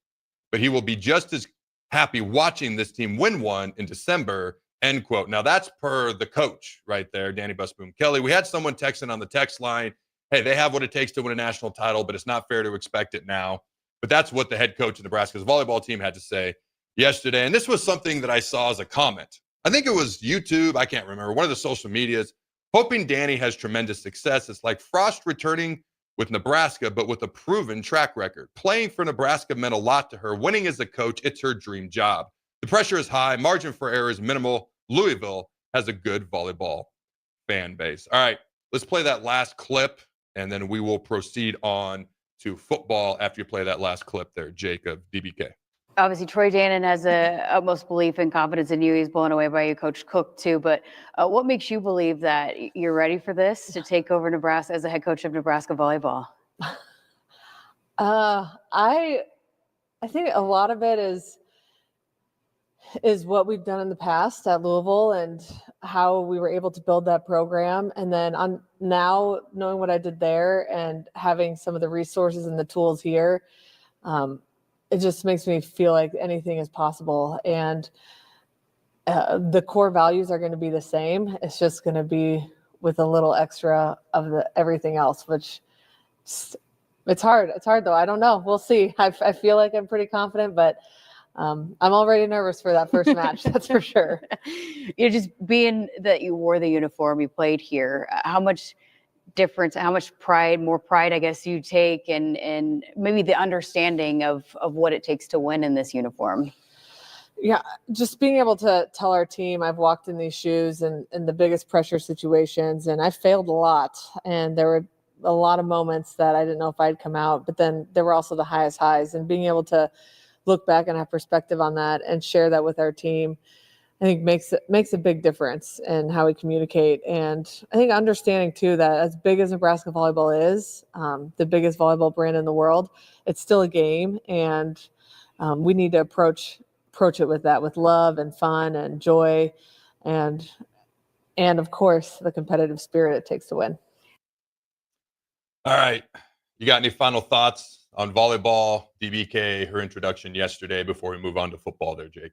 but he will be just as happy watching this team win one in December, end quote. Now that's per the coach right there, Danny Busboom Kelly. We had someone texting on the text line, hey, they have what it takes to win a national title, but it's not fair to expect it now. But that's what the head coach of Nebraska's volleyball team had to say yesterday. And this was something that I saw as a comment. I think it was YouTube. I can't remember. One of the social medias. Hoping Danny has tremendous success. It's like Frost returning with Nebraska, but with a proven track record. Playing for Nebraska meant a lot to her. Winning as a coach, it's her dream job. The pressure is high. Margin for error is minimal. Louisville has a good volleyball fan base. All right, let's play that last clip, and then we will proceed on to football after you play that last clip there, Jacob, DBK. Obviously, Troy Dannon has a utmost belief and confidence in you. He's blown away by you, Coach Cook, too. But what makes you believe that you're ready for this to take over Nebraska as the head coach of Nebraska volleyball? I think a lot of it is what we've done in the past at Louisville and how we were able to build that program. And then on now knowing what I did there and having some of the resources and the tools here, it just makes me feel like anything is possible. And the core values are going to be the same. It's just going to be with a little extra of the everything else, which it's hard. It's hard though. I don't know. We'll see. I feel like I'm pretty confident, but I'm already nervous for that first match. That's for sure. You're just being that you wore the uniform, you played here. How much difference, how much more pride, I guess, you take and maybe the understanding of what it takes to win in this uniform? Yeah, just being able to tell our team I've walked in these shoes and in the biggest pressure situations, and I failed a lot. And there were a lot of moments that I didn't know if I'd come out, but then there were also the highest highs, and being able to look back and have perspective on that and share that with our team, I think makes a big difference in how we communicate. And I think understanding too that as big as Nebraska volleyball is, the biggest volleyball brand in the world, it's still a game, and we need to approach it with that, with love and fun and joy, and of course the competitive spirit it takes to win. All right, you got any final thoughts on volleyball, DBK, her introduction yesterday before we move on to football there, Jake?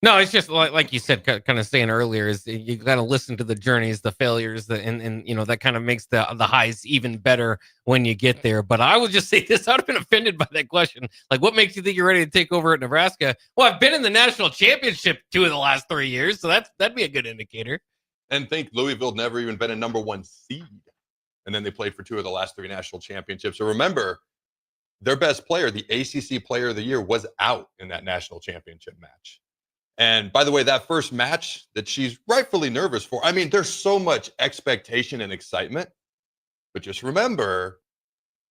No, it's just like you said, kind of saying earlier, is you got to listen to the journeys, the failures, and that kind of makes the highs even better when you get there. But I would just say this: I'd have been offended by that question. Like, what makes you think you're ready to take over at Nebraska? Well, I've been in the national championship 2 of the last 3 years, so that'd be a good indicator. And think Louisville never even been a number 1 seed, and then they played for 2 of the last 3 national championships. So remember, their best player, the ACC Player of the Year, was out in that national championship match. And by the way, that first match that she's rightfully nervous for, I mean, there's so much expectation and excitement. But just remember,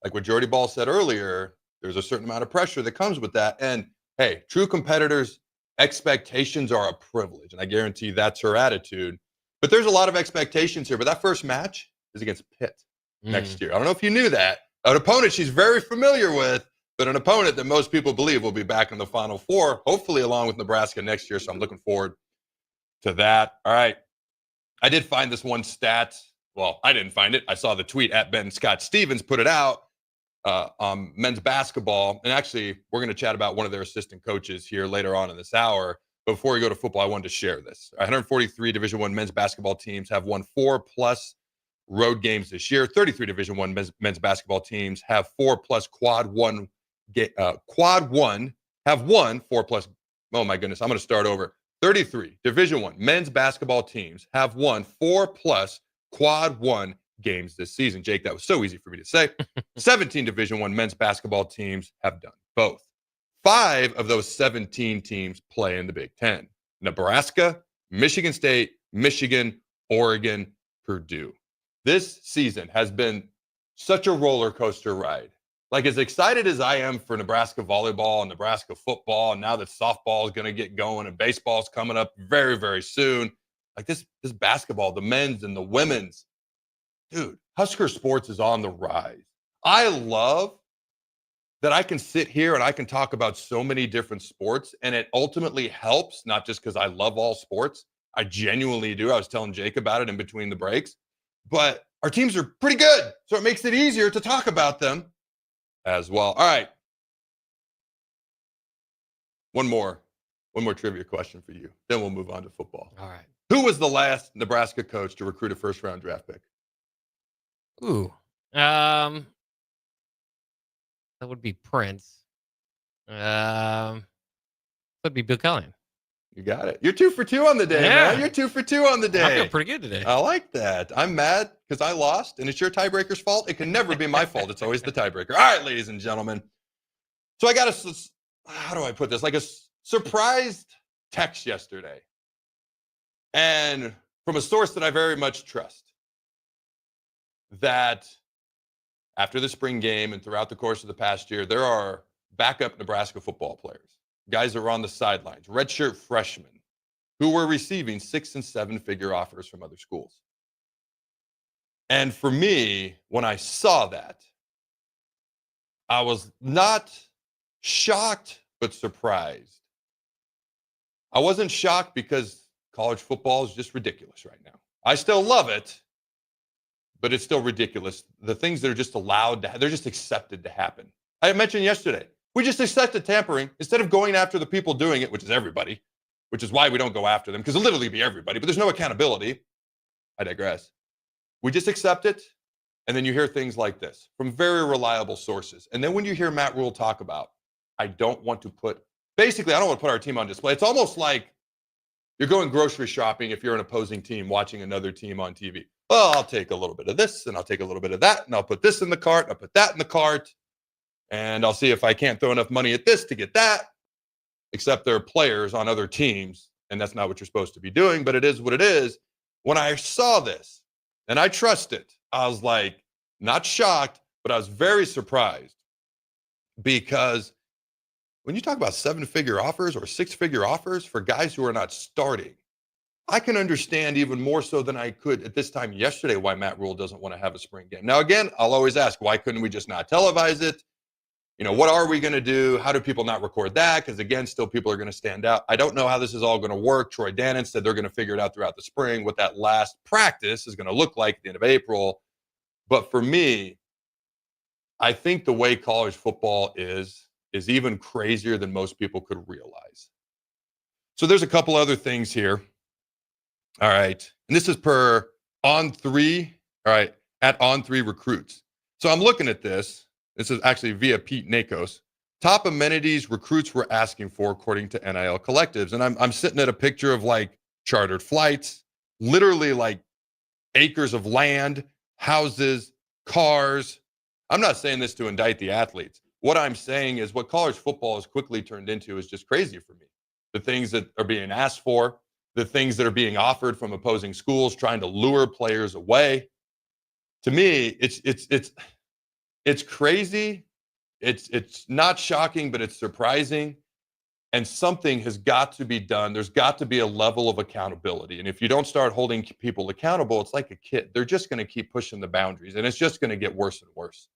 like what Jordy Ball said earlier, there's a certain amount of pressure that comes with that. And hey, true competitors, expectations are a privilege. And I guarantee that's her attitude. But there's a lot of expectations here. But that first match is against Pitt next year. I don't know if you knew that. An opponent she's very familiar with, but an opponent that most people believe will be back in the Final Four, hopefully along with Nebraska next year. So I'm looking forward to that. All right. I did find this one stat. Well, I didn't find it. I saw the tweet at Ben Scott Stevens put it out on men's basketball. And actually, we're going to chat about one of their assistant coaches here later on in this hour. But before we go to football, I wanted to share this. 143 Division I men's basketball teams have won 4+ road games this year. 33 Division I men's basketball teams have 4+ quad one have won 4+. Oh my goodness, I'm going to start over. 33 Division I men's basketball teams have won 4+ quad one games this season. Jake, that was so easy for me to say. 17 Division I men's basketball teams have done both. 5 of those 17 teams play in the Big Ten. Nebraska, Michigan State, Michigan, Oregon, Purdue. This season has been such a roller coaster ride. Like, as excited as I am for Nebraska volleyball and Nebraska football, and now that softball is going to get going and baseball is coming up very, very soon, like this basketball, the men's and the women's, dude, Husker sports is on the rise. I love that I can sit here and I can talk about so many different sports, and it ultimately helps, not just because I love all sports. I genuinely do. I was telling Jake about it in between the breaks, but our teams are pretty good, so it makes it easier to talk about them as well. All right. One more trivia question for you. Then we'll move on to football. All right. Who was the last Nebraska coach to recruit a first-round draft pick? Ooh. That would be Prince. That'd be Bill Kelly. You got it. You're 2 for 2 on the day, man. You're 2 for 2 on the day. I feel pretty good today. I like that. I'm mad because I lost, and it's your tiebreaker's fault. It can never be my fault. It's always the tiebreaker. All right, ladies and gentlemen. So I got how do I put this? Like a surprised text yesterday. And from a source that I very much trust, that after the spring game and throughout the course of the past year, there are backup Nebraska football players, guys that are on the sidelines, redshirt freshmen, who were receiving 6- and 7-figure offers from other schools. And for me, when I saw that, I was not shocked, but surprised. I wasn't shocked because college football is just ridiculous right now. I still love it, but it's still ridiculous. The things that are just allowed to, they're just accepted to happen. I mentioned yesterday, we just accepted tampering instead of going after the people doing it, which is everybody, which is why we don't go after them, because it'll literally be everybody, but there's no accountability. I digress. We just accept it, and then you hear things like this from very reliable sources. And then when you hear Matt Rule talk about, I don't want to put our team on display. It's almost like you're going grocery shopping if you're an opposing team watching another team on TV. Well, I'll take a little bit of this, and I'll take a little bit of that, and I'll put this in the cart, I'll put that in the cart, and I'll see if I can't throw enough money at this to get that, except there are players on other teams, and that's not what you're supposed to be doing, but it is what it is. When I saw this, and I trust it, I was like, not shocked, but I was very surprised, because when you talk about 7-figure offers or 6-figure offers for guys who are not starting, I can understand even more so than I could at this time yesterday why Matt Rule doesn't want to have a spring game. Now, again, I'll always ask, why couldn't we just not televise it? You know, what are we going to do? How do people not record that? Because, again, still people are going to stand out. I don't know how this is all going to work. Troy Dannon said they're going to figure it out throughout the spring, what that last practice is going to look like at the end of April. But for me, I think the way college football is even crazier than most people could realize. So there's a couple other things here. All right. And this is per On3. All right. At On3 Recruits. So I'm looking at this. This is actually via Pete Nakos. Top amenities recruits were asking for according to NIL collectives. And I'm sitting at a picture of like chartered flights, literally like acres of land, houses, cars. I'm not saying this to indict the athletes. What I'm saying is what college football has quickly turned into is just crazy for me. The things that are being asked for, the things that are being offered from opposing schools, trying to lure players away. To me, it's crazy. It's not shocking, but it's surprising. And something has got to be done. There's got to be a level of accountability. And if you don't start holding people accountable, it's like a kid. They're just going to keep pushing the boundaries, and it's just going to get worse and worse.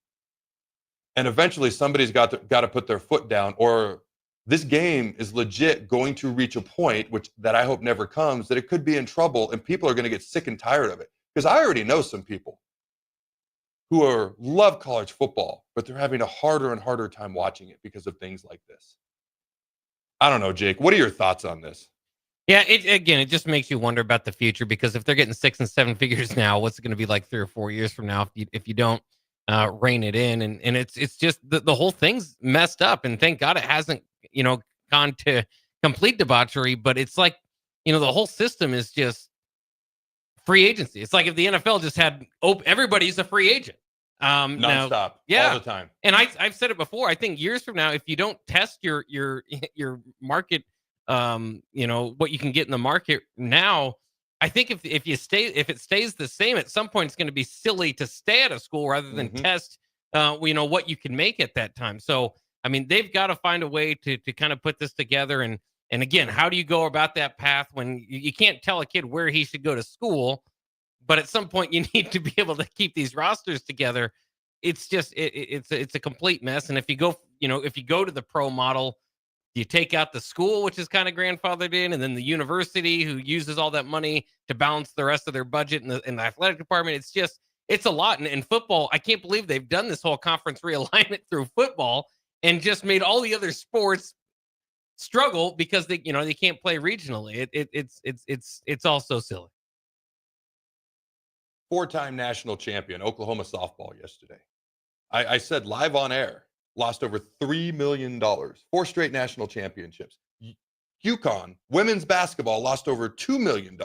And eventually somebody's got to put their foot down, or this game is legit going to reach a point that I hope never comes, that it could be in trouble and people are going to get sick and tired of it. Because I already know some people who love college football, but they're having a harder and harder time watching it because of things like this. I don't know, Jake. What are your thoughts on this? Yeah, it just makes you wonder about the future, because if they're getting 6 and 7 figures now, what's it going to be like 3 or 4 years from now if you don't rein it in? And it's just the whole thing's messed up. And thank God it hasn't gone to complete debauchery. But it's like the whole system is just free agency. It's like if the NFL just had everybody's a free agent. Nonstop, all the time. And I've said it before. I think years from now, if you don't test your market, what you can get in the market now, I think if it stays the same, at some point it's going to be silly to stay at a school rather than test, what you can make at that time. So, I mean, they've got to find a way to kind of put this together. And again, how do you go about that path when you can't tell a kid where he should go to school? But at some point, you need to be able to keep these rosters together. It's just it's a complete mess. And if you go to the pro model, you take out the school, which is kind of grandfathered in, and then the university who uses all that money to balance the rest of their budget in the athletic department. It's a lot. And in football, I can't believe they've done this whole conference realignment through football and just made all the other sports struggle because they can't play regionally. It's all so silly. 4-time national champion, Oklahoma softball yesterday. I said live on air, lost over $3 million, 4 straight national championships. UConn, women's basketball, lost over $2 million.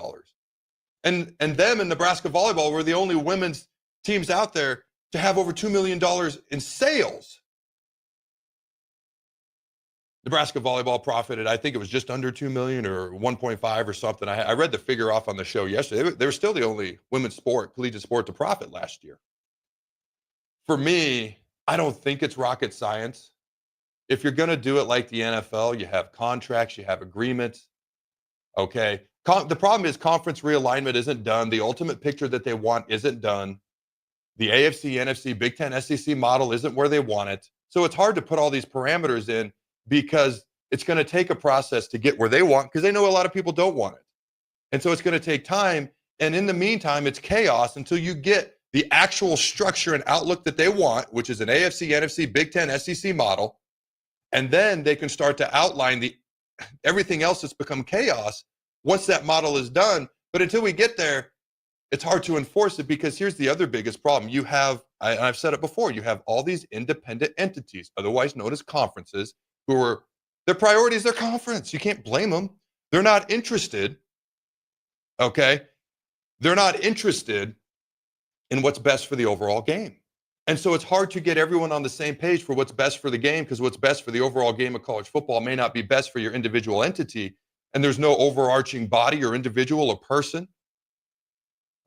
And them and Nebraska volleyball were the only women's teams out there to have over $2 million in sales. Nebraska volleyball profited, I think it was just under 2 million or 1.5 or something. I read the figure off on the show yesterday. They were still the only women's collegiate sport to profit last year. For me, I don't think it's rocket science. If you're going to do it like the NFL, you have contracts, you have agreements. Okay. The problem is conference realignment isn't done. The ultimate picture that they want isn't done. The AFC, NFC, Big Ten, SEC model isn't where they want it. So it's hard to put all these parameters in, because it's going to take a process to get where they want, because they know a lot of people don't want it. And so it's going to take time. And in the meantime, it's chaos until you get the actual structure and outlook that they want, which is an AFC, NFC, Big Ten, SEC model. And then they can start to outline everything else that's become chaos once that model is done. But until we get there, it's hard to enforce it, because here's the other biggest problem. You have, I've said it before, you have all these independent entities, otherwise known as conferences, their priority is their conference. You can't blame them. They're not interested. Okay. They're not interested in what's best for the overall game. And so it's hard to get everyone on the same page for what's best for the game, because what's best for the overall game of college football may not be best for your individual entity. And there's no overarching body or individual or person.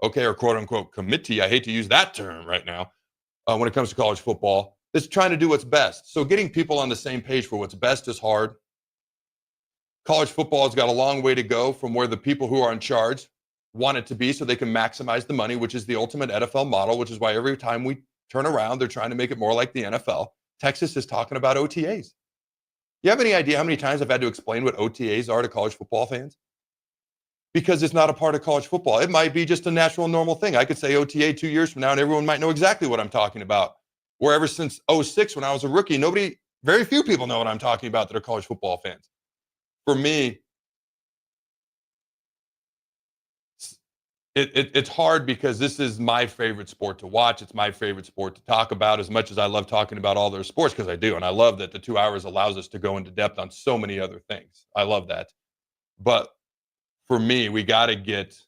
Okay. Or quote unquote committee. I hate to use that term right now when it comes to college football. It's trying to do what's best. So getting people on the same page for what's best is hard. College football has got a long way to go from where the people who are in charge want it to be, so they can maximize the money, which is the ultimate NFL model, which is why every time we turn around, they're trying to make it more like the NFL. Texas is talking about OTAs. You have any idea how many times I've had to explain what OTAs are to college football fans? Because it's not a part of college football. It might be just a natural, normal thing. I could say OTA 2 years from now, and everyone might know exactly what I'm talking about. Where ever since 2006, when I was a rookie, very few people know what I'm talking about that are college football fans. For me, it's hard because this is my favorite sport to watch. It's my favorite sport to talk about, as much as I love talking about all their sports, because I do. And I love that the 2 hours allows us to go into depth on so many other things. I love that. But for me, we got to get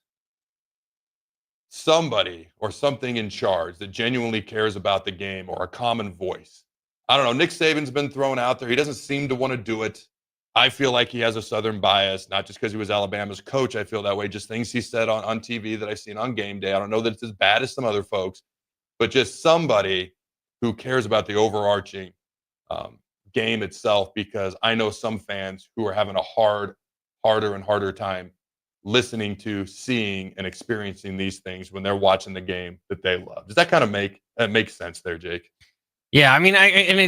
somebody or something in charge that genuinely cares about the game, or a common voice. I don't know. Nick Saban's been thrown out there. He doesn't seem to want to do it. I feel like he has a Southern bias, not just because he was Alabama's coach. I feel that way. Just things he said on TV that I've seen on game day. I don't know that it's as bad as some other folks, but just somebody who cares about the overarching game itself, because I know some fans who are having a harder and harder time listening to, seeing, and experiencing these things when they're watching the game that they love. Does that kind of make sense there, Jake? Yeah, I mean,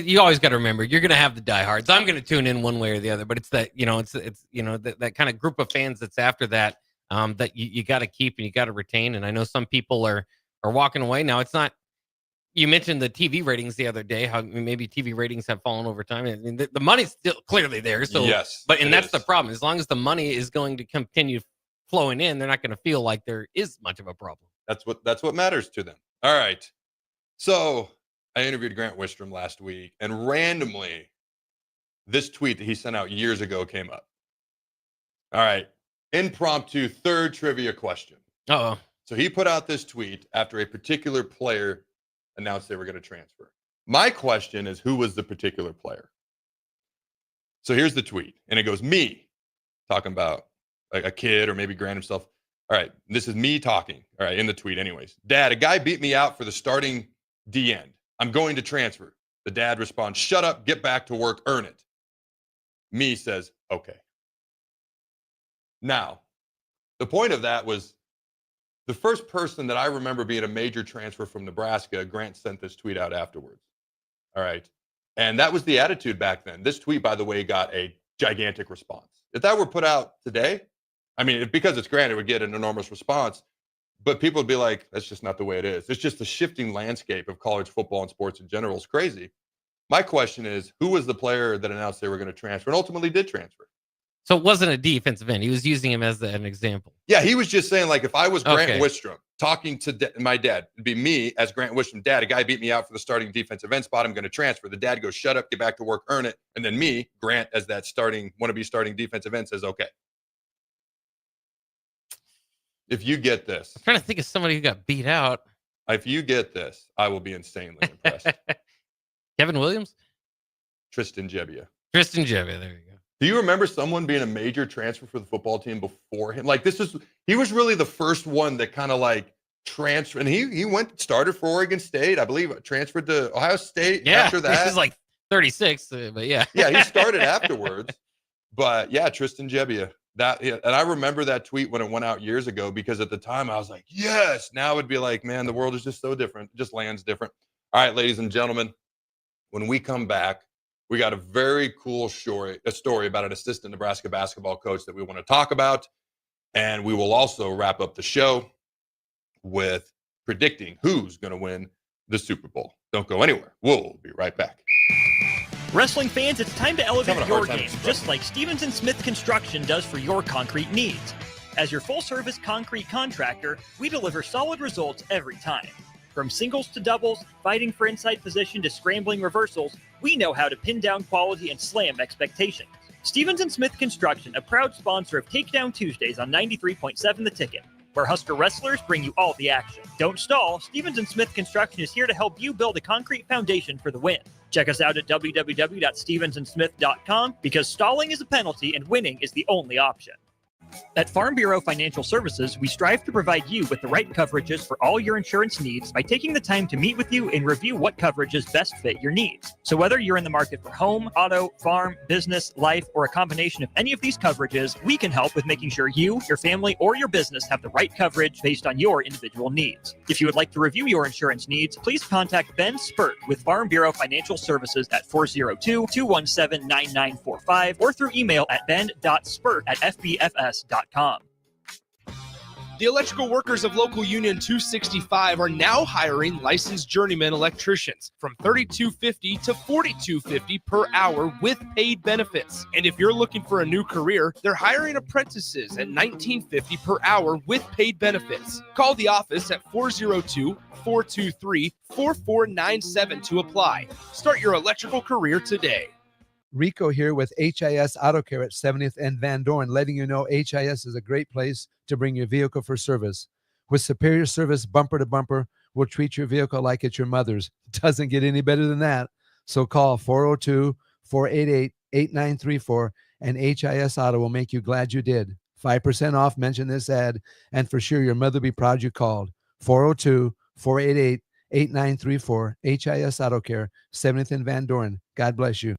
you always got to remember, you're going to have the diehards. I'm going to tune in one way or the other, but it's that, that kind of group of fans that's after that, that you got to keep and you got to retain. And I know some people are walking away now. It's not. You mentioned the TV ratings the other day, how maybe TV ratings have fallen over time. I mean, the money's still clearly there. So yes, and that's the problem. As long as the money is going to continue flowing in, they're not going to feel like there is much of a problem. That's what matters to them. All right. So I interviewed Grant Wistrom last week, and randomly this tweet that he sent out years ago came up. All right. Impromptu third trivia question. Uh-oh. So he put out this tweet after a particular player announced they were going to transfer. My question is, who was the particular player? So here's the tweet, and it goes, me, talking about a kid, or maybe Grant himself. All right, this is me talking, all right, in the tweet anyways. Dad, a guy beat me out for the starting D end. I'm going to transfer. The dad responds, shut up, get back to work, earn it. Me says, okay. Now, the point of that was, the first person that I remember being a major transfer from Nebraska, Grant sent this tweet out afterwards. All right. And that was the attitude back then. This tweet, by the way, got a gigantic response. If that were put out today, I mean, because it's Grant, it would get an enormous response. But people would be like, that's just not the way it is. It's just the shifting landscape of college football and sports in general is crazy. My question is, who was the player that announced they were going to transfer and ultimately did transfer? So it wasn't a defensive end. He was using him as an example. Yeah, he was just saying, like, if I was Grant Wistrom talking to my dad, it'd be me as Grant Wistrom. Dad, a guy beat me out for the starting defensive end spot. I'm going to transfer. The dad goes, shut up, get back to work, earn it. And then me, Grant, as that wannabe starting defensive end, says, okay. If you get this. I'm trying to think of somebody who got beat out. If you get this, I will be insanely impressed. Kevin Williams? Tristan Gebbia. There you go. Do you remember someone being a major transfer for the football team before him? Like, he was really the first one that kind of like transferred. And he started for Oregon State, I believe, transferred to Ohio State after that. He was like 36, but yeah. Yeah, he started afterwards. But yeah, Tristan Gebbia. And I remember that tweet when it went out years ago, because at the time I was like, yes. Now it'd be like, man, the world is just so different. It just lands different. All right, ladies and gentlemen, when we come back, we got a very cool story about an assistant Nebraska basketball coach that we want to talk about. And we will also wrap up the show with predicting who's going to win the Super Bowl. Don't go anywhere. We'll be right back. Wrestling fans, it's time to elevate your game, just like Stevens & Smith Construction does for your concrete needs. As your full-service concrete contractor, we deliver solid results every time. From singles to doubles, fighting for inside position to scrambling reversals, we know how to pin down quality and slam expectations. Stevens & Smith Construction, a proud sponsor of Takedown Tuesdays on 93.7 The Ticket, where Husker wrestlers bring you all the action. Don't stall, Stevens & Smith Construction is here to help you build a concrete foundation for the win. Check us out at www.stevensandsmith.com, because stalling is a penalty and winning is the only option. At Farm Bureau Financial Services, we strive to provide you with the right coverages for all your insurance needs by taking the time to meet with you and review what coverages best fit your needs. So whether you're in the market for home, auto, farm, business, life, or a combination of any of these coverages, we can help with making sure you, your family, or your business have the right coverage based on your individual needs. If you would like to review your insurance needs, please contact Ben Spurt with Farm Bureau Financial Services at 402-217-9945 or through email at ben.spurt@fbfs.com. The electrical workers of local Union 265 are now hiring licensed journeyman electricians from $32.50 to $42.50 per hour with paid benefits. And if you're looking for a new career, they're hiring apprentices at $19.50 per hour with paid benefits. Call the office at 402-423-4497 to apply. Start your electrical career today. Rico here with HIS Auto Care at 70th and Van Dorn, letting you know HIS is a great place to bring your vehicle for service. With superior service bumper to bumper, we'll treat your vehicle like it's your mother's. Doesn't get any better than that. So call 402-488-8934 and HIS Auto will make you glad you did. 5% off, mention this ad, and for sure your mother will be proud you called. 402-488-8934, HIS Auto Care, 70th and Van Dorn. God bless you.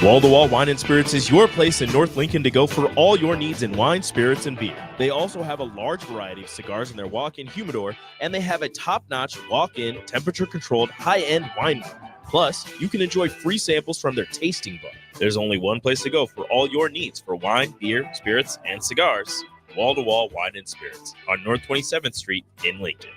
Wall-to-Wall Wine and Spirits is your place in North Lincoln to go for all your needs in wine, spirits, and beer. They also have a large variety of cigars in their walk-in humidor, and they have a top-notch walk-in, temperature-controlled, high-end wine bar. Plus, you can enjoy free samples from their tasting book. There's only one place to go for all your needs for wine, beer, spirits, and cigars. Wall-to-Wall Wine and Spirits on North 27th Street in Lincoln.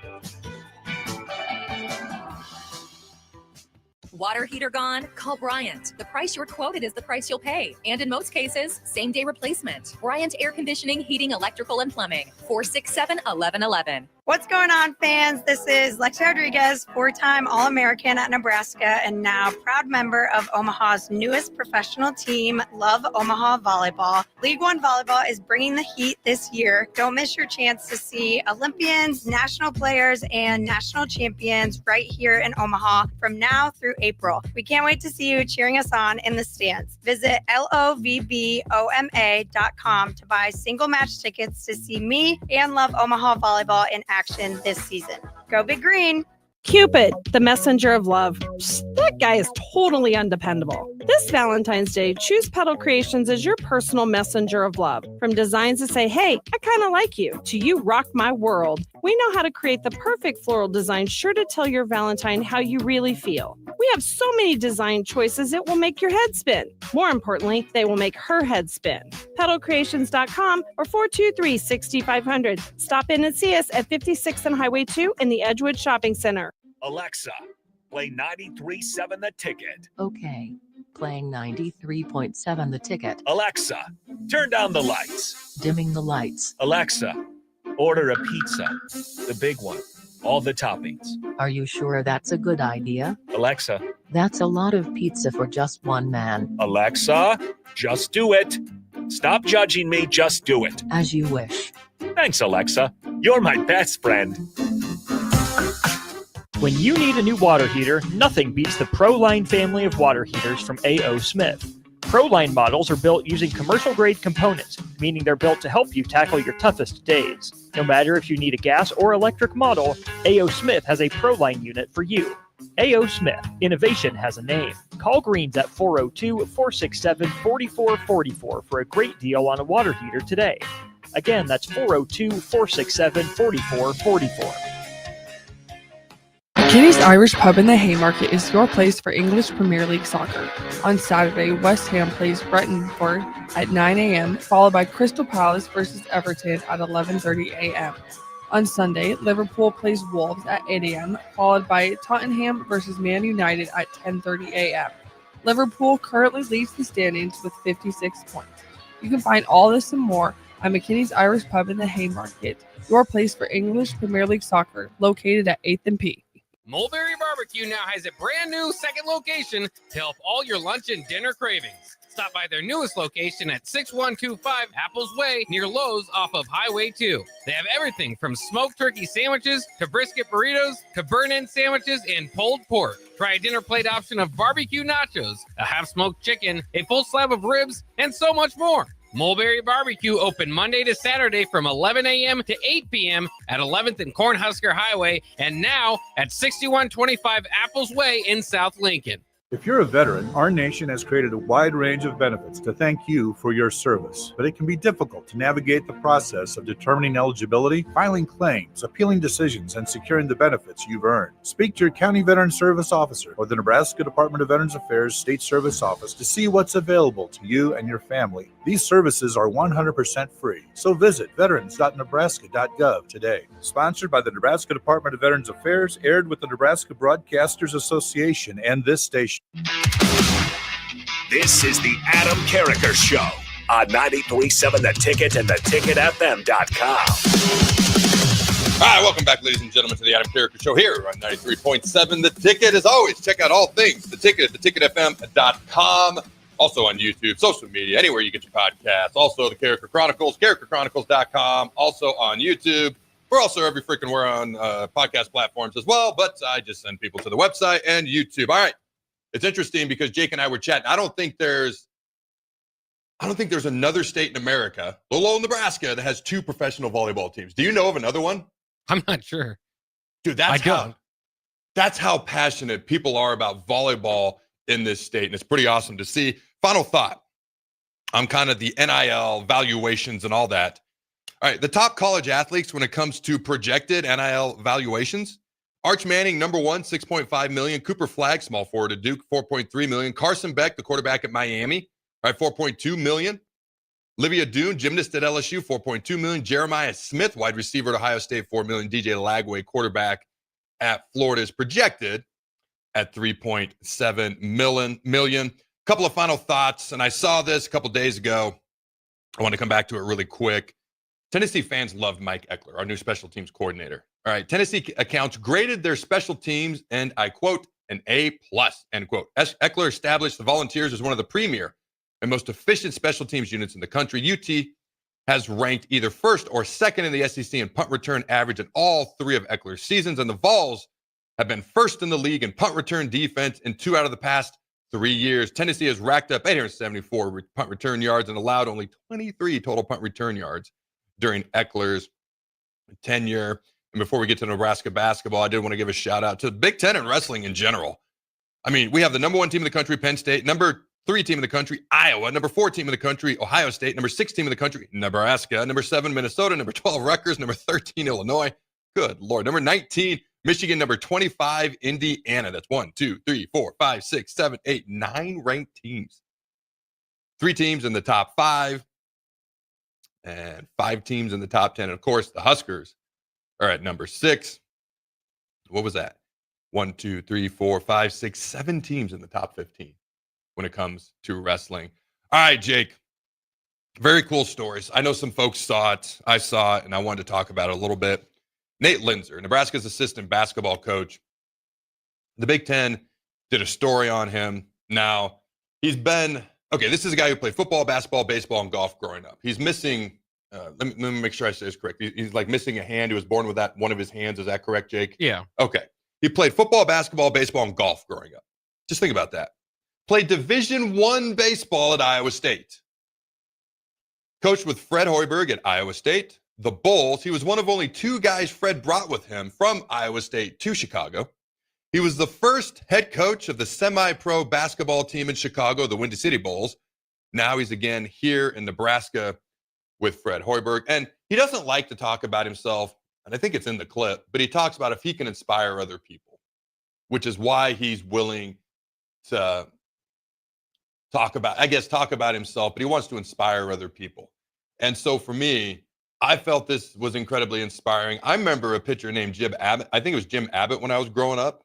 Water heater gone? Call Bryant. The price you're quoted is the price you'll pay. And in most cases, same-day replacement. Bryant Air Conditioning, Heating, Electrical, and Plumbing. 467-1111. What's going on, fans? This is Lexi Rodriguez, four-time All-American at Nebraska and now proud member of Omaha's newest professional team, Love Omaha Volleyball. League One Volleyball is bringing the heat this year. Don't miss your chance to see Olympians, national players, and national champions right here in Omaha from now through April. We can't wait to see you cheering us on in the stands. Visit lovboma.com to buy single match tickets to see me and Love Omaha Volleyball in action this season. Go Big Green! Cupid, the messenger of love. Psst, that guy is totally undependable. This Valentine's Day, choose Petal Creations as your personal messenger of love. From designs that say, hey, I kind of like you, to you rock my world. We know how to create the perfect floral design sure to tell your Valentine how you really feel. We have so many design choices it will make your head spin. More importantly, they will make her head spin. PetalCreations.com or 423-6500. Stop in and see us at 56th and Highway 2 in the Edgewood Shopping Center. Alexa, play 93.7 The Ticket. Okay, playing 93.7 The Ticket. Alexa, turn down the lights. Dimming the lights. Alexa, order a pizza, the big one, all the toppings. Are you sure that's a good idea? Alexa, That's a lot of pizza for just one man. Alexa, just do it. Stop judging me, just do it. As you wish. Thanks, Alexa. You're my best friend. When you need a new water heater, nothing beats the ProLine family of water heaters from A.O. Smith. ProLine models are built using commercial-grade components, meaning they're built to help you tackle your toughest days. No matter if you need a gas or electric model, A.O. Smith has a ProLine unit for you. A.O. Smith, innovation has a name. Call Greens at 402-467-4444 for a great deal on a water heater today. Again, that's 402-467-4444. Kenny's Irish Pub in the Haymarket is your place for English Premier League soccer. On Saturday, West Ham plays Brentford at 9 a.m., followed by Crystal Palace versus Everton at 11:30 a.m. On Sunday, Liverpool plays Wolves at 8 a.m., followed by Tottenham versus Man United at 10:30 a.m. Liverpool currently leads the standings with 56 points. You can find all this and more at McKinney's Irish Pub in the Haymarket, your place for English Premier League soccer, located at 8th and P. Mulberry Barbecue now has a brand new second location to help all your lunch and dinner cravings. Stop by their newest location at 6125 Apples Way near Lowe's off of Highway 2. They have everything from smoked turkey sandwiches to brisket burritos to burn-in sandwiches and pulled pork. Try a dinner plate option of barbecue nachos, a half-smoked chicken, a full slab of ribs, and so much more. Mulberry Barbecue open Monday to Saturday from 11 a.m. to 8 p.m. at 11th and Cornhusker Highway and now at 6125 Apples Way in South Lincoln. If you're a veteran, our nation has created a wide range of benefits to thank you for your service, but it can be difficult to navigate the process of determining eligibility, filing claims, appealing decisions, and securing the benefits you've earned. Speak to your County Veteran Service Officer or the Nebraska Department of Veterans Affairs State Service Office to see what's available to you and your family. These services are 100% free, so visit veterans.nebraska.gov today. Sponsored by the Nebraska Department of Veterans Affairs, aired with the Nebraska Broadcasters Association and this station. This is the Adam Carriker Show on 93.7 The Ticket and theticketfm.com. All right, welcome back, ladies and gentlemen, to the Adam Carriker Show here on 93.7 The Ticket. As always, check out all things The Ticket at theticketfm.com. Also on YouTube, social media, anywhere you get your podcasts. Also the Carriker Chronicles, carrikerchronicles.com. Also on YouTube. We're also every freaking where on podcast platforms as well, but I just send people to the website and YouTube. All right. It's interesting because Jake and I were chatting. I don't think there's another state in America, let alone Nebraska, that has 2 professional volleyball teams. Do you know of another one? I'm not sure. Dude, that's how passionate people are about volleyball in this state, and it's pretty awesome to see. Final thought on kind of the NIL valuations and all that. All right, the top college athletes when it comes to projected NIL valuations. Arch Manning, number 1, $6.5 million. Cooper Flagg, small forward at Duke, $4.3 million. Carson Beck, the quarterback at Miami, right, $4.2 million. Livia Dune, gymnast at LSU, $4.2 million. Jeremiah Smith, wide receiver at Ohio State, $4 million. DJ Lagway, quarterback at Florida, is projected at $3.7 million. Couple of final thoughts, and I saw this a couple days ago. I want to come back to it really quick. Tennessee fans love Mike Eckler, our new special teams coordinator. All right, Tennessee accounts graded their special teams, and I quote, an A+, end quote. Eckler established the Volunteers as one of the premier and most efficient special teams units in the country. UT has ranked either first or second in the SEC in punt return average in all 3 of Eckler's seasons, and the Vols have been first in the league in punt return defense in 2 out of the past 3 years. Tennessee has racked up 874 punt return yards and allowed only 23 total punt return yards during Eckler's tenure. And before we get to Nebraska basketball, I did want to give a shout out to the Big Ten and wrestling in general. I mean, we have the number 1 team in the country, Penn State, number 3 team in the country, Iowa, number 4 team in the country, Ohio State, number 6 team in the country, Nebraska, number 7, Minnesota, number 12, Rutgers, number 13, Illinois. Good Lord. Number 19, Michigan, number 25, Indiana. That's 1, 2, 3, 4, 5, 6, 7, 8, 9 ranked teams. 3 teams in the top 5 and 5 teams in the top 10. And of course, the Huskers are at number 6. What was that? 1, 2, 3, 4, 5, 6, 7 teams in the top 15 when it comes to wrestling. All right, Jake. Very cool stories. I know some folks saw it. I saw it, and I wanted to talk about it a little bit. Nate Linder, Nebraska's assistant basketball coach. The Big Ten did a story on him. Now, he's been, okay, this is a guy who played football, basketball, baseball, and golf growing up. He's missing, let me make sure I say this correct. He's like missing a hand. He was born with that one of his hands. Is that correct, Jake? Yeah. Okay. He played football, basketball, baseball, and golf growing up. Just think about that. Played Division I baseball at Iowa State. Coached with Fred Hoiberg at Iowa State. The Bulls. He was one of only 2 guys Fred brought with him from Iowa State to Chicago. He was the first head coach of the semi-pro basketball team in Chicago, the Windy City Bulls. Now he's again here in Nebraska with Fred Hoiberg. And he doesn't like to talk about himself, and I think it's in the clip, but he talks about if he can inspire other people, which is why he's willing to talk about himself, but he wants to inspire other people. And so for me, I felt this was incredibly inspiring. I remember a pitcher named Jim Abbott. I think it was Jim Abbott when I was growing up.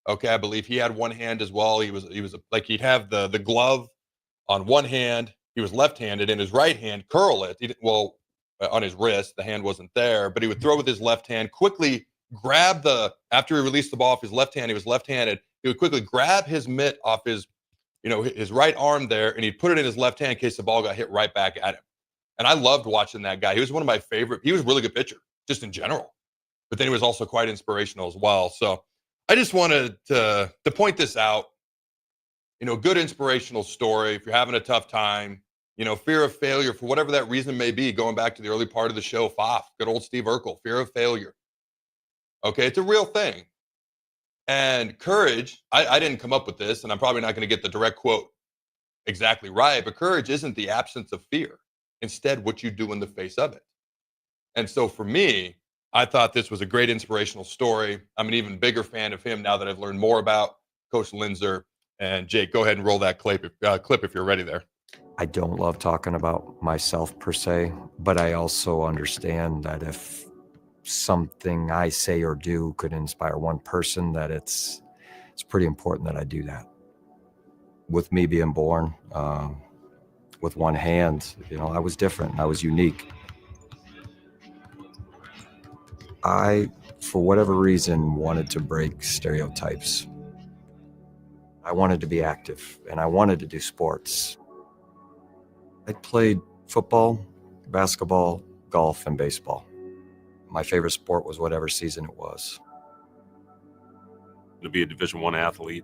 Okay, I believe he had one hand as well. He was like he'd have the glove on one hand. He was left-handed, and his right hand curl it. On his wrist, the hand wasn't there, but he would throw with his left hand, quickly grab after he released the ball off his left hand, he was left-handed. He would quickly grab his mitt off his right arm there, and he'd put it in his left hand in case the ball got hit right back at him. And I loved watching that guy. He was one of my favorite. He was a really good pitcher, just in general. But then he was also quite inspirational as well. So I just wanted to point this out. Good inspirational story. If you're having a tough time, fear of failure, for whatever that reason may be, going back to the early part of the show, FOF, good old Steve Urkel, fear of failure. Okay, it's a real thing. And courage, I didn't come up with this, and I'm probably not going to get the direct quote exactly right, but courage isn't the absence of fear. Instead, what you do in the face of it. And so for me, I thought this was a great inspirational story. I'm an even bigger fan of him now that I've learned more about Coach Linder. And Jake, go ahead and roll that clip if you're ready there. I don't love talking about myself per se, but I also understand that if something I say or do could inspire one person, that it's pretty important that I do that. With me being born with one hand, I was different. I was unique. I, for whatever reason, wanted to break stereotypes. I wanted to be active, and I wanted to do sports. I played football, basketball, golf, and baseball. My favorite sport was whatever season it was. To be a Division I athlete,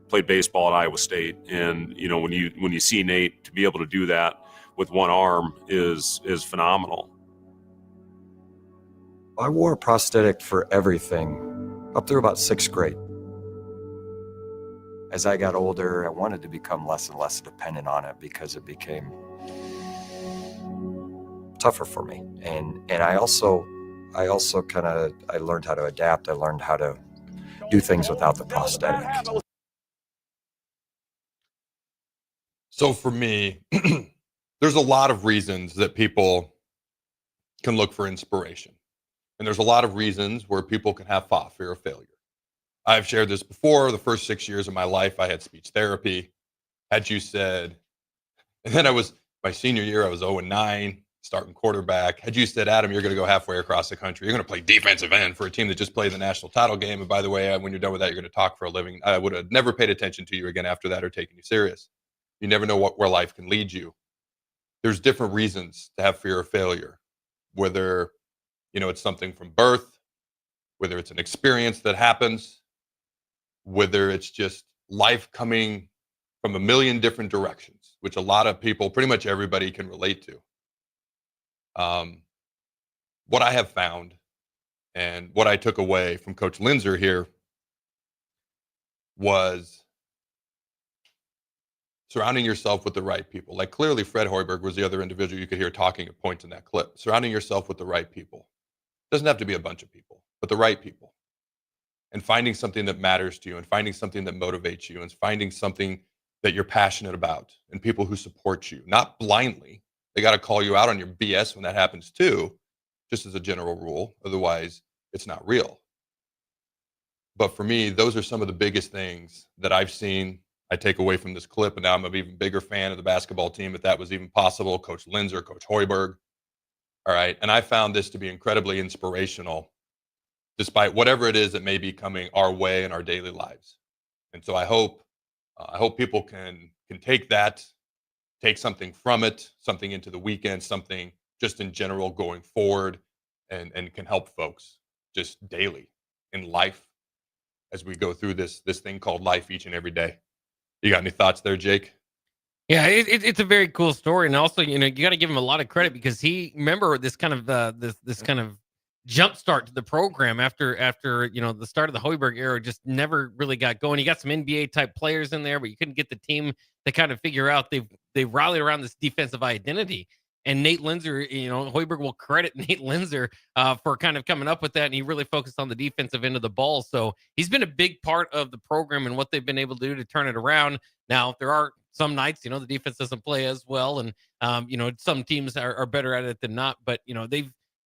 played baseball at Iowa State, and when you see Nate, to be able to do that with one arm is phenomenal. I wore a prosthetic for everything up through about 6th grade. As I got older, I wanted to become less and less dependent on it because it became tougher for me. And I also I learned how to adapt. I learned how to do things without the prosthetic. So for me, there's a lot of reasons that people can look for inspiration. And there's a lot of reasons where people can have fear of failure. I've shared this before. The first 6 years of my life, I had speech therapy. Had you said, and then my senior year, I was 0-9, starting quarterback. Had you said, Adam, you're going to go halfway across the country. You're going to play defensive end for a team that just played the national title game. And by the way, when you're done with that, you're going to talk for a living. I would have never paid attention to you again after that or taken you serious. You never know where life can lead you. There's different reasons to have fear of failure, whether it's something from birth, whether it's an experience that happens, whether it's just life coming from a million different directions, which a lot of people, pretty much everybody, can relate to. What I have found and what I took away from Coach Linder here was surrounding yourself with the right people. Like clearly Fred Hoiberg was the other individual you could hear talking at points in that clip. Surrounding yourself with the right people. Doesn't have to be a bunch of people, but the right people. And finding something that matters to you, and finding something that motivates you, and finding something that you're passionate about, and people who support you, not blindly. They got to call you out on your BS when that happens too, just as a general rule. Otherwise, it's not real. But for me, those are some of the biggest things that I've seen. I take away from this clip, and now I'm an even bigger fan of the basketball team, if that was even possible. Coach Linder, Coach Hoiberg. All right. And I found this to be incredibly inspirational, despite whatever it is that may be coming our way in our daily lives. And so I hope people can take that, take something from it, something into the weekend, something just in general going forward, and can help folks just daily in life as we go through this thing called life each and every day. You got any thoughts there, Jake? Yeah, it's a very cool story, and also you got to give him a lot of credit because remember this kind of this kind of jump start to the program after the start of the Hoiberg era just never really got going. You got some NBA type players in there, but you couldn't get the team to kind of figure out they rallied around this defensive identity. And Nate Linder, Hoiberg will credit Nate Linder for kind of coming up with that, and he really focused on the defensive end of the ball. So he's been a big part of the program and what they've been able to do to turn it around. Now there are some nights, the defense doesn't play as well, and some teams are better at it than not. But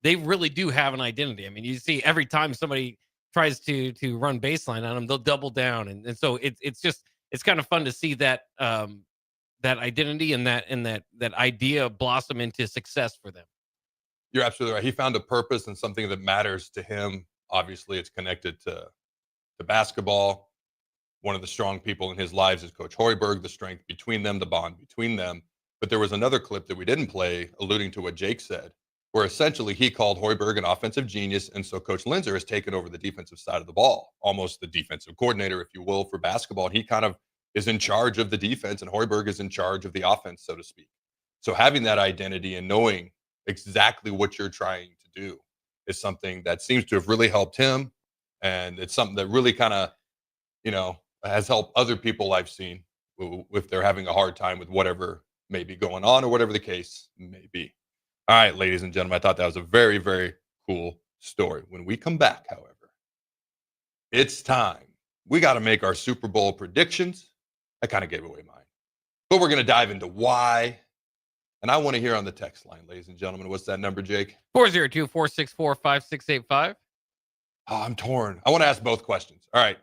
they really do have an identity. I mean, you see every time somebody tries to run baseline on them, they'll double down, and so it's kind of fun to see that that identity and that idea blossom into success for them. You're absolutely right. He found a purpose and something that matters to him. Obviously, it's connected to basketball. One of the strong people in his lives is Coach Hoiberg, the strength between them, the bond between them. But there was another clip that we didn't play alluding to what Jake said, where essentially he called Hoiberg an offensive genius. And so Coach Linder has taken over the defensive side of the ball, almost the defensive coordinator, if you will, for basketball. And he kind of is in charge of the defense, and Hoiberg is in charge of the offense, so to speak. So having that identity and knowing exactly what you're trying to do is something that seems to have really helped him. And it's something that really kind of, has helped other people I've seen if they're having a hard time with whatever may be going on or whatever the case may be. All right, ladies and gentlemen, I thought that was a very, very cool story. When we come back, however, it's time. We got to make our Super Bowl predictions. I kind of gave away mine. But we're going to dive into why. And I want to hear on the text line, ladies and gentlemen. What's that number, Jake? 402-464-5685. Oh, I'm torn. I want to ask both questions. All right.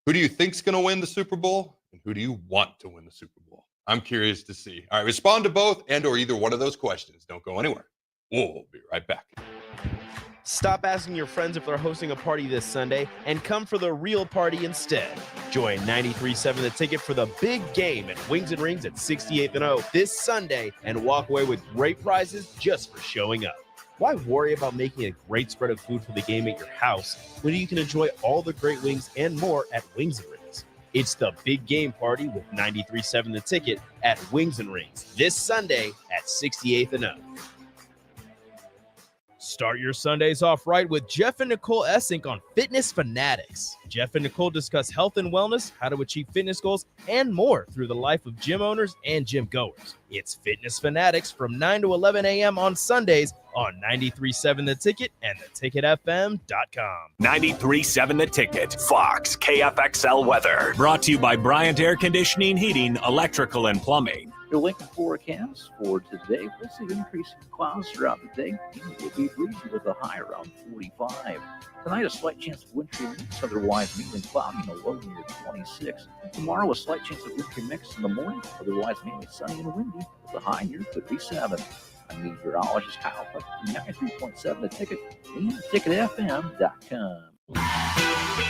Who do you think's going to win the Super Bowl? And who do you want to win the Super Bowl? I'm curious to see. All right. Respond to both and or either one of those questions. Don't go anywhere. We'll be right back. Stop asking your friends if they're hosting a party this Sunday and come for the real party instead. Join 93.7 The Ticket for the big game at Wings and Rings at 68th and O this Sunday and walk away with great prizes just for showing up. Why worry about making a great spread of food for the game at your house when you can enjoy all the great wings and more at Wings and Rings? It's the big game party with 93.7 The Ticket at Wings and Rings this Sunday at 68th and O. Start your Sundays off right with Jeff and Nicole Essink on Fitness Fanatics. Jeff and Nicole discuss health and wellness, how to achieve fitness goals, and more through the life of gym owners and gym goers. It's Fitness Fanatics from 9 to 11 a.m. on Sundays on 93.7 The Ticket and theticketfm.com. 93.7 The Ticket, Fox, KFXL weather. Brought to you by Bryant Air Conditioning, Heating, Electrical, and Plumbing. Your Lincoln forecast for today, we'll see increasing clouds throughout the day. It will be breezy with a high around 45. Tonight, a slight chance of wintry mix, otherwise mainly cloudy and a low near 26. Tomorrow, a slight chance of wintry mix in the morning, otherwise mainly sunny and windy with a high near 57. I'm meteorologist Kyle Puck from 93.7 The Ticket and theticketfm.com.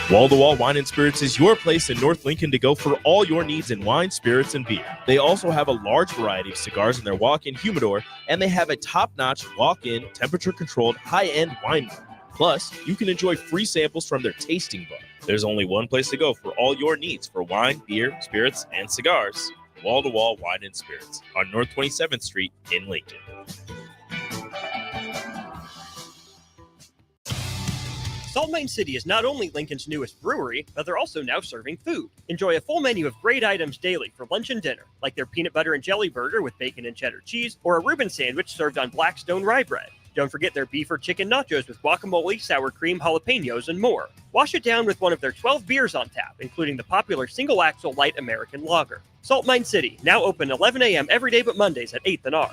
Wall-to-Wall Wine and Spirits is your place in North Lincoln to go for all your needs in wine, spirits, and beer. They also have a large variety of cigars in their walk-in humidor, and they have a top-notch walk-in, temperature-controlled, high-end wine bar. Plus, you can enjoy free samples from their tasting bar. There's only one place to go for all your needs for wine, beer, spirits, and cigars. Wall-to-Wall Wine and Spirits on North 27th Street in Lincoln. Salt Mine City is not only Lincoln's newest brewery, but they're also now serving food. Enjoy a full menu of great items daily for lunch and dinner, like their peanut butter and jelly burger with bacon and cheddar cheese, or a Reuben sandwich served on Blackstone rye bread. Don't forget their beef or chicken nachos with guacamole, sour cream, jalapenos, and more. Wash it down with one of their 12 beers on tap, including the popular Single Axle Light American Lager. Salt Mine City, now open 11 a.m. every day but Mondays at 8th and R.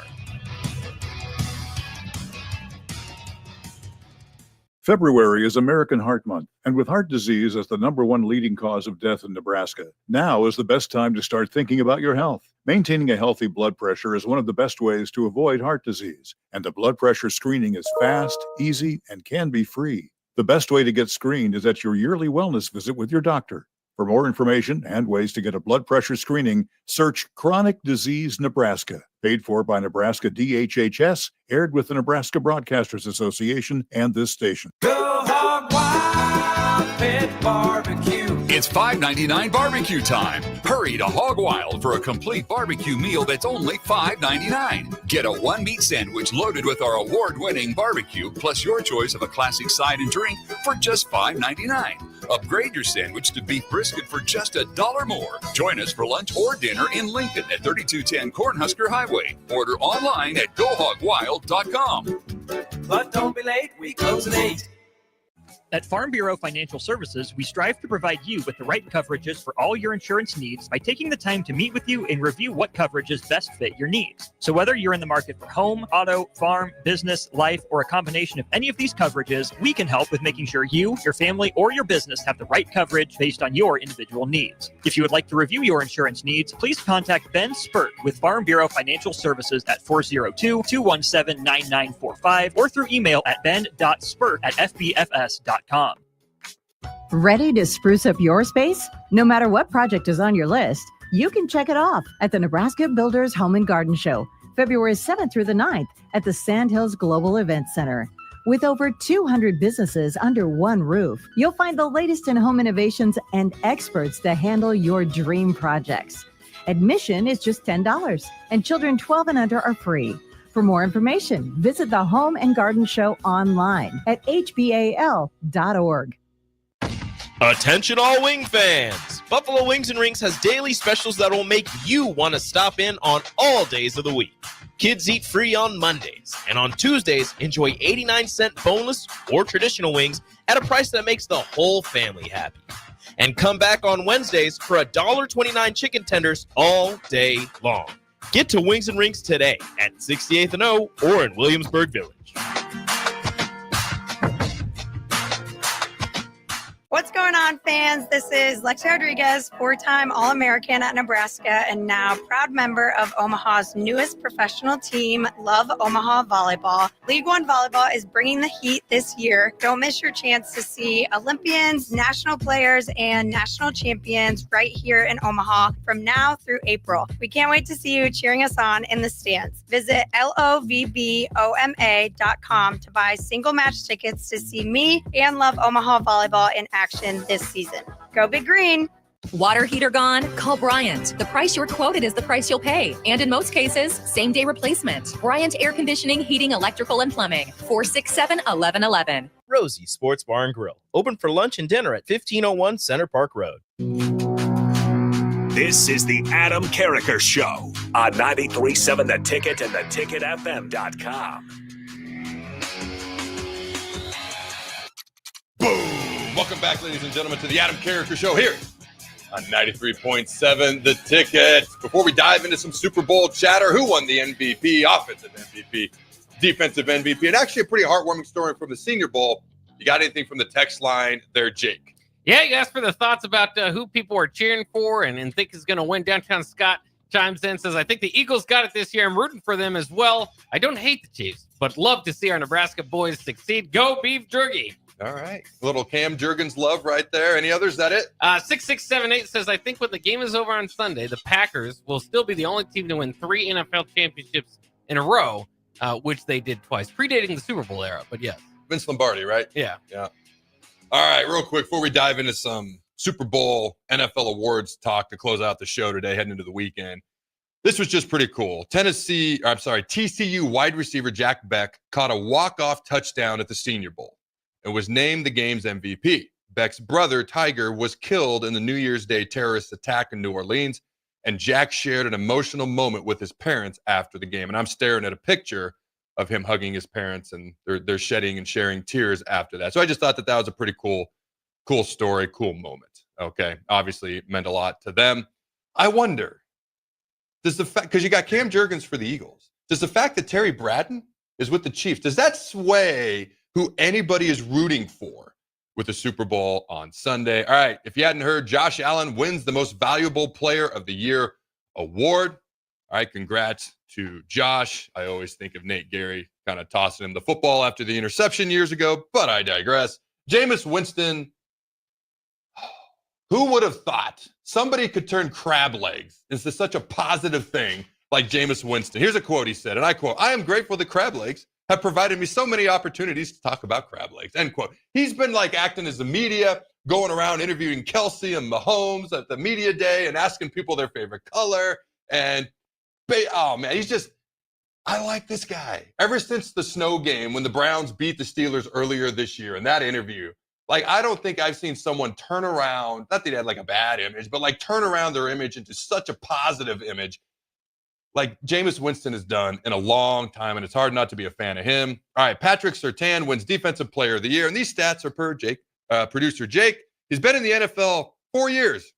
February is American Heart Month, and with heart disease as the #1 leading cause of death in Nebraska, now is the best time to start thinking about your health. Maintaining a healthy blood pressure is one of the best ways to avoid heart disease, and the blood pressure screening is fast, easy, and can be free. The best way to get screened is at your yearly wellness visit with your doctor. For more information and ways to get a blood pressure screening, search Chronic Disease Nebraska. Paid for by Nebraska DHHS, aired with the Nebraska Broadcasters Association and this station. Go Hog Wild Pit Barbecue. It's $5.99 barbecue time. Hurry to Hog Wild for a complete barbecue meal that's only $5.99. Get a one-meat sandwich loaded with our award-winning barbecue, plus your choice of a classic side and drink for just $5.99. Upgrade your sandwich to beef brisket for just $1 more. Join us for lunch or dinner in Lincoln at 3210 Cornhusker Highway. Order online at GoHogWild.com. But don't be late, we close at 8. At Farm Bureau Financial Services, we strive to provide you with the right coverages for all your insurance needs by taking the time to meet with you and review what coverages best fit your needs. So whether you're in the market for home, auto, farm, business, life, or a combination of any of these coverages, we can help with making sure you, your family, or your business have the right coverage based on your individual needs. If you would like to review your insurance needs, please contact Ben Spurt with Farm Bureau Financial Services at 402-217-9945 or through email at ben.spurt@fbfs.com. Ready to spruce up your space? No matter what project is on your list, you can check it off at the Nebraska Builders Home and Garden Show, February 7th through the 9th at the Sandhills Global Event Center. With over 200 businesses under one roof, you'll find the latest in home innovations and experts to handle your dream projects. Admission is just $10, and children 12 and under are free. For more information, visit the Home and Garden Show online at hbal.org. Attention all wing fans! Buffalo Wings and Rings has daily specials that will make you want to stop in on all days of the week. Kids eat free on Mondays, and on Tuesdays, enjoy 89-cent boneless or traditional wings at a price that makes the whole family happy. And come back on Wednesdays for $1.29 chicken tenders all day long. Get to Wings and Rings today at 68th and O or in Williamsburg Village. What's going on, fans? This is Lexi Rodriguez, four-time All-American at Nebraska and now proud member of Omaha's newest professional team, Love Omaha Volleyball. League One Volleyball is bringing the heat this year. Don't miss your chance to see Olympians, national players, and national champions right here in Omaha from now through April. We can't wait to see you cheering us on in the stands. Visit lovboma.com to buy single match tickets to see me and Love Omaha Volleyball in action this season. Go Big Green! Water heater gone? Call Bryant. The price you're quoted is the price you'll pay. And in most cases, same-day replacement. Bryant Air Conditioning, Heating, Electrical, and Plumbing. 467-1111. Rosie Sports Bar and Grill. Open for lunch and dinner at 1501 Center Park Road. This is the Adam Carriker Show on 93.7 The Ticket and theticketfm.com. Boom! Welcome back, ladies and gentlemen, to the Adam Carriker Show here on 93.7 The Ticket. Before we dive into some Super Bowl chatter, who won the MVP, offensive MVP, defensive MVP, and actually a pretty heartwarming story from the Senior Bowl. You got anything from the text line there, Jake? Yeah, you asked for the thoughts about who people are cheering for and think is going to win. Downtown Scott chimes in, says, I think the Eagles got it this year. I'm rooting for them as well. I don't hate the Chiefs, but love to see our Nebraska boys succeed. Go Beef Jerky. All right. Little Cam Jurgens love right there. Any others? Is that it? 6678 says, I think when the game is over on Sunday, the Packers will still be the only team to win 3 NFL championships in a row, which they did twice, predating the Super Bowl era. But yes. Vince Lombardi, right? Yeah. Yeah. All right. Real quick, before we dive into some Super Bowl NFL awards talk to close out the show today, heading into the weekend. This was just pretty cool. TCU wide receiver Jack Beck caught a walk-off touchdown at the Senior Bowl and was named the game's MVP. Beck's brother, Tiger, was killed in the New Year's Day terrorist attack in New Orleans, and Jack shared an emotional moment with his parents after the game. And I'm staring at a picture of him hugging his parents, and they're shedding and sharing tears after that. So I just thought that was a pretty cool story, cool moment. Okay, obviously it meant a lot to them. I wonder, does the fact, because you got Cam Jurgens for the Eagles, does the fact that Terry Bradden is with the Chiefs, does that sway who anybody is rooting for with the Super Bowl on Sunday? All right, if you hadn't heard, Josh Allen wins the Most Valuable Player of the Year award. All right, congrats to Josh. I always think of Nate Gary kind of tossing him the football after the interception years ago, but I digress. Jameis Winston, who would have thought somebody could turn crab legs into such a positive thing like Jameis Winston? Here's a quote he said, and I quote, I am grateful that crab legs have provided me so many opportunities to talk about crab legs, end quote. He's been like acting as the media, going around interviewing Kelsey and Mahomes at the media day and asking people their favorite color. And, oh man, I like this guy. Ever since the snow game when the Browns beat the Steelers earlier this year in that interview, like, I don't think I've seen someone turn around, not that he had like a bad image, but like turn around their image into such a positive image like Jameis Winston has done in a long time, and it's hard not to be a fan of him. All right, Patrick Surtain wins Defensive Player of the Year, and these stats are per producer Jake. He's been in the NFL 4 years,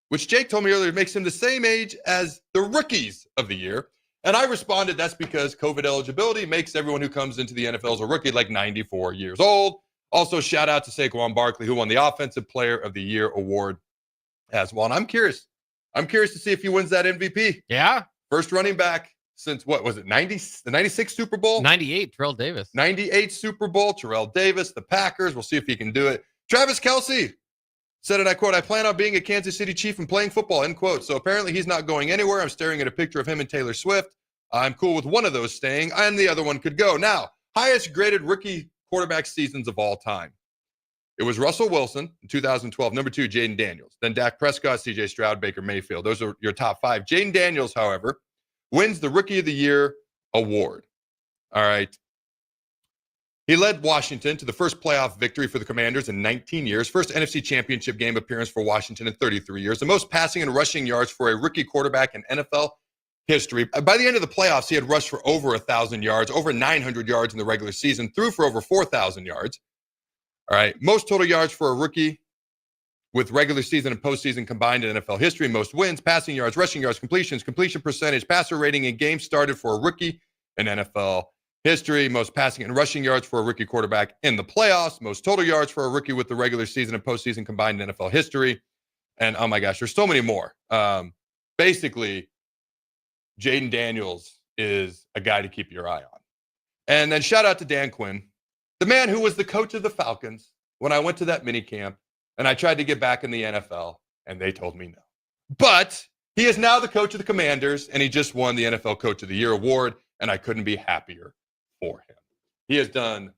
which Jake told me earlier makes him the same age as the Rookies of the Year. And I responded, that's because COVID eligibility makes everyone who comes into the NFL as a rookie like 94 years old. Also, shout out to Saquon Barkley, who won the Offensive Player of the Year award as well. And I'm curious to see if he wins that MVP. Yeah. First running back since, what was it, the 96 Super Bowl? 98, Terrell Davis. 98 Super Bowl, Terrell Davis, the Packers. We'll see if he can do it. Travis Kelce said, and I quote, I plan on being a Kansas City Chief and playing football, end quote. So apparently he's not going anywhere. I'm staring at a picture of him and Taylor Swift. I'm cool with one of those staying, and the other one could go. Now, highest graded rookie quarterback seasons of all time. It was Russell Wilson in 2012, number 2, Jaden Daniels. Then Dak Prescott, C.J. Stroud, Baker Mayfield. Those are your top 5. Jaden Daniels, however, wins the Rookie of the Year award. All right. He led Washington to the first playoff victory for the Commanders in 19 years, first NFC Championship game appearance for Washington in 33 years, the most passing and rushing yards for a rookie quarterback in NFL history. By the end of the playoffs, he had rushed for over 1,000 yards, over 900 yards in the regular season, threw for over 4,000 yards. All right, most total yards for a rookie with regular season and postseason combined in NFL history. Most wins, passing yards, rushing yards, completions, completion percentage, passer rating, and games started for a rookie in NFL history. Most passing and rushing yards for a rookie quarterback in the playoffs. Most total yards for a rookie with the regular season and postseason combined in NFL history. And oh my gosh, there's so many more. Basically, Jaden Daniels is a guy to keep your eye on. And then shout out to Dan Quinn, the man who was the coach of the Falcons when I went to that mini camp and I tried to get back in the NFL, and they told me no. But he is now the coach of the Commanders, and he just won the NFL Coach of the Year award, and I couldn't be happier for him. He has done,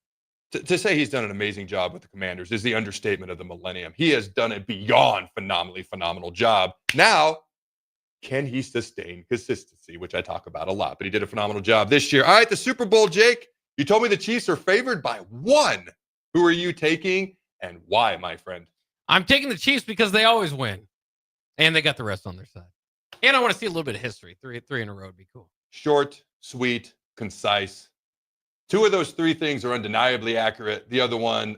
to say he's done an amazing job with the Commanders is the understatement of the millennium. He has done a beyond phenomenal job. Now, can he sustain consistency, which I talk about a lot, but he did a phenomenal job this year. All right, the Super Bowl, Jake. You told me the Chiefs are favored by 1. Who are you taking and why, my friend? I'm taking the Chiefs because they always win. And they got the rest on their side. And I want to see a little bit of history. Three in a row would be cool. Short, sweet, concise. 2 of those 3 things are undeniably accurate. The other one,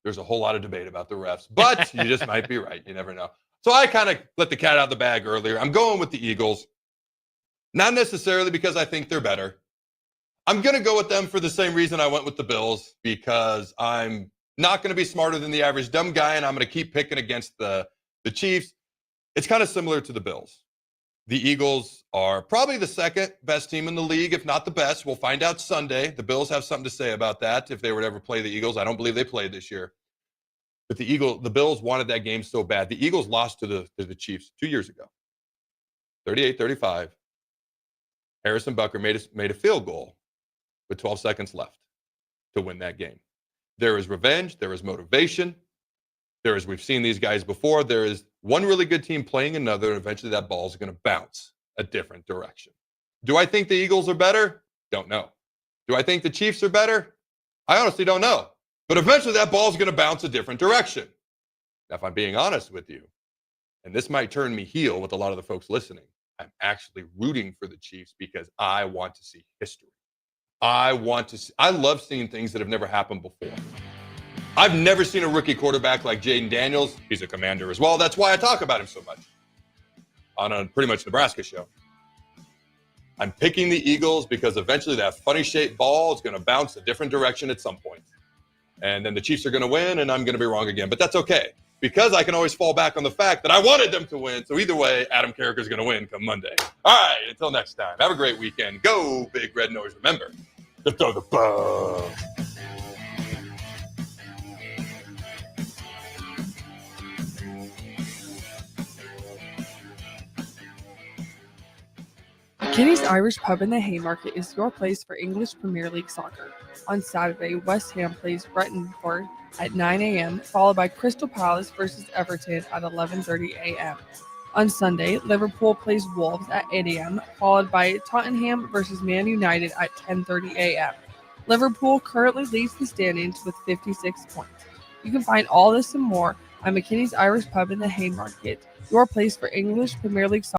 there's a whole lot of debate about the refs, but you just might be right. You never know. So I kind of let the cat out of the bag earlier. I'm going with the Eagles. Not necessarily because I think they're better. I'm going to go with them for the same reason I went with the Bills, because I'm not going to be smarter than the average dumb guy, and I'm going to keep picking against the Chiefs. It's kind of similar to the Bills. The Eagles are probably the second best team in the league, if not the best. We'll find out Sunday. The Bills have something to say about that if they were to ever play the Eagles. I don't believe they played this year. But the Bills wanted that game so bad. The Eagles lost to the Chiefs 2 years ago, 38-35. Harrison Butker made a field goal with 12 seconds left to win that game. There is revenge. There is motivation. We've seen these guys before. There is one really good team playing another, and eventually that ball is going to bounce a different direction. Do I think the Eagles are better? Don't know. Do I think the Chiefs are better? I honestly don't know. But eventually that ball is going to bounce a different direction. Now, if I'm being honest with you, and this might turn me heel with a lot of the folks listening, I'm actually rooting for the Chiefs because I want to see history. I love seeing things that have never happened before. I've never seen a rookie quarterback like Jaden Daniels. He's a Commander as well. That's why I talk about him so much on a pretty much Nebraska show. I'm picking the Eagles because eventually that funny-shaped ball is going to bounce a different direction at some point. And then the Chiefs are going to win, and I'm going to be wrong again. But that's okay, because I can always fall back on the fact that I wanted them to win. So either way, Adam Carriker is going to win come Monday. All right, until next time, have a great weekend. Go Big Red Nose. Remember to throw the ball. Kenny's Irish Pub in the Haymarket is your place for English Premier League soccer. On Saturday, West Ham plays Brentford at 9 a.m., followed by Crystal Palace versus Everton at 11:30 a.m. On Sunday, Liverpool plays Wolves at 8 a.m., followed by Tottenham versus Man United at 10:30 a.m. Liverpool currently leads the standings with 56 points. You can find all this and more at McKinney's Irish Pub in the Haymarket, your place for English Premier League soccer.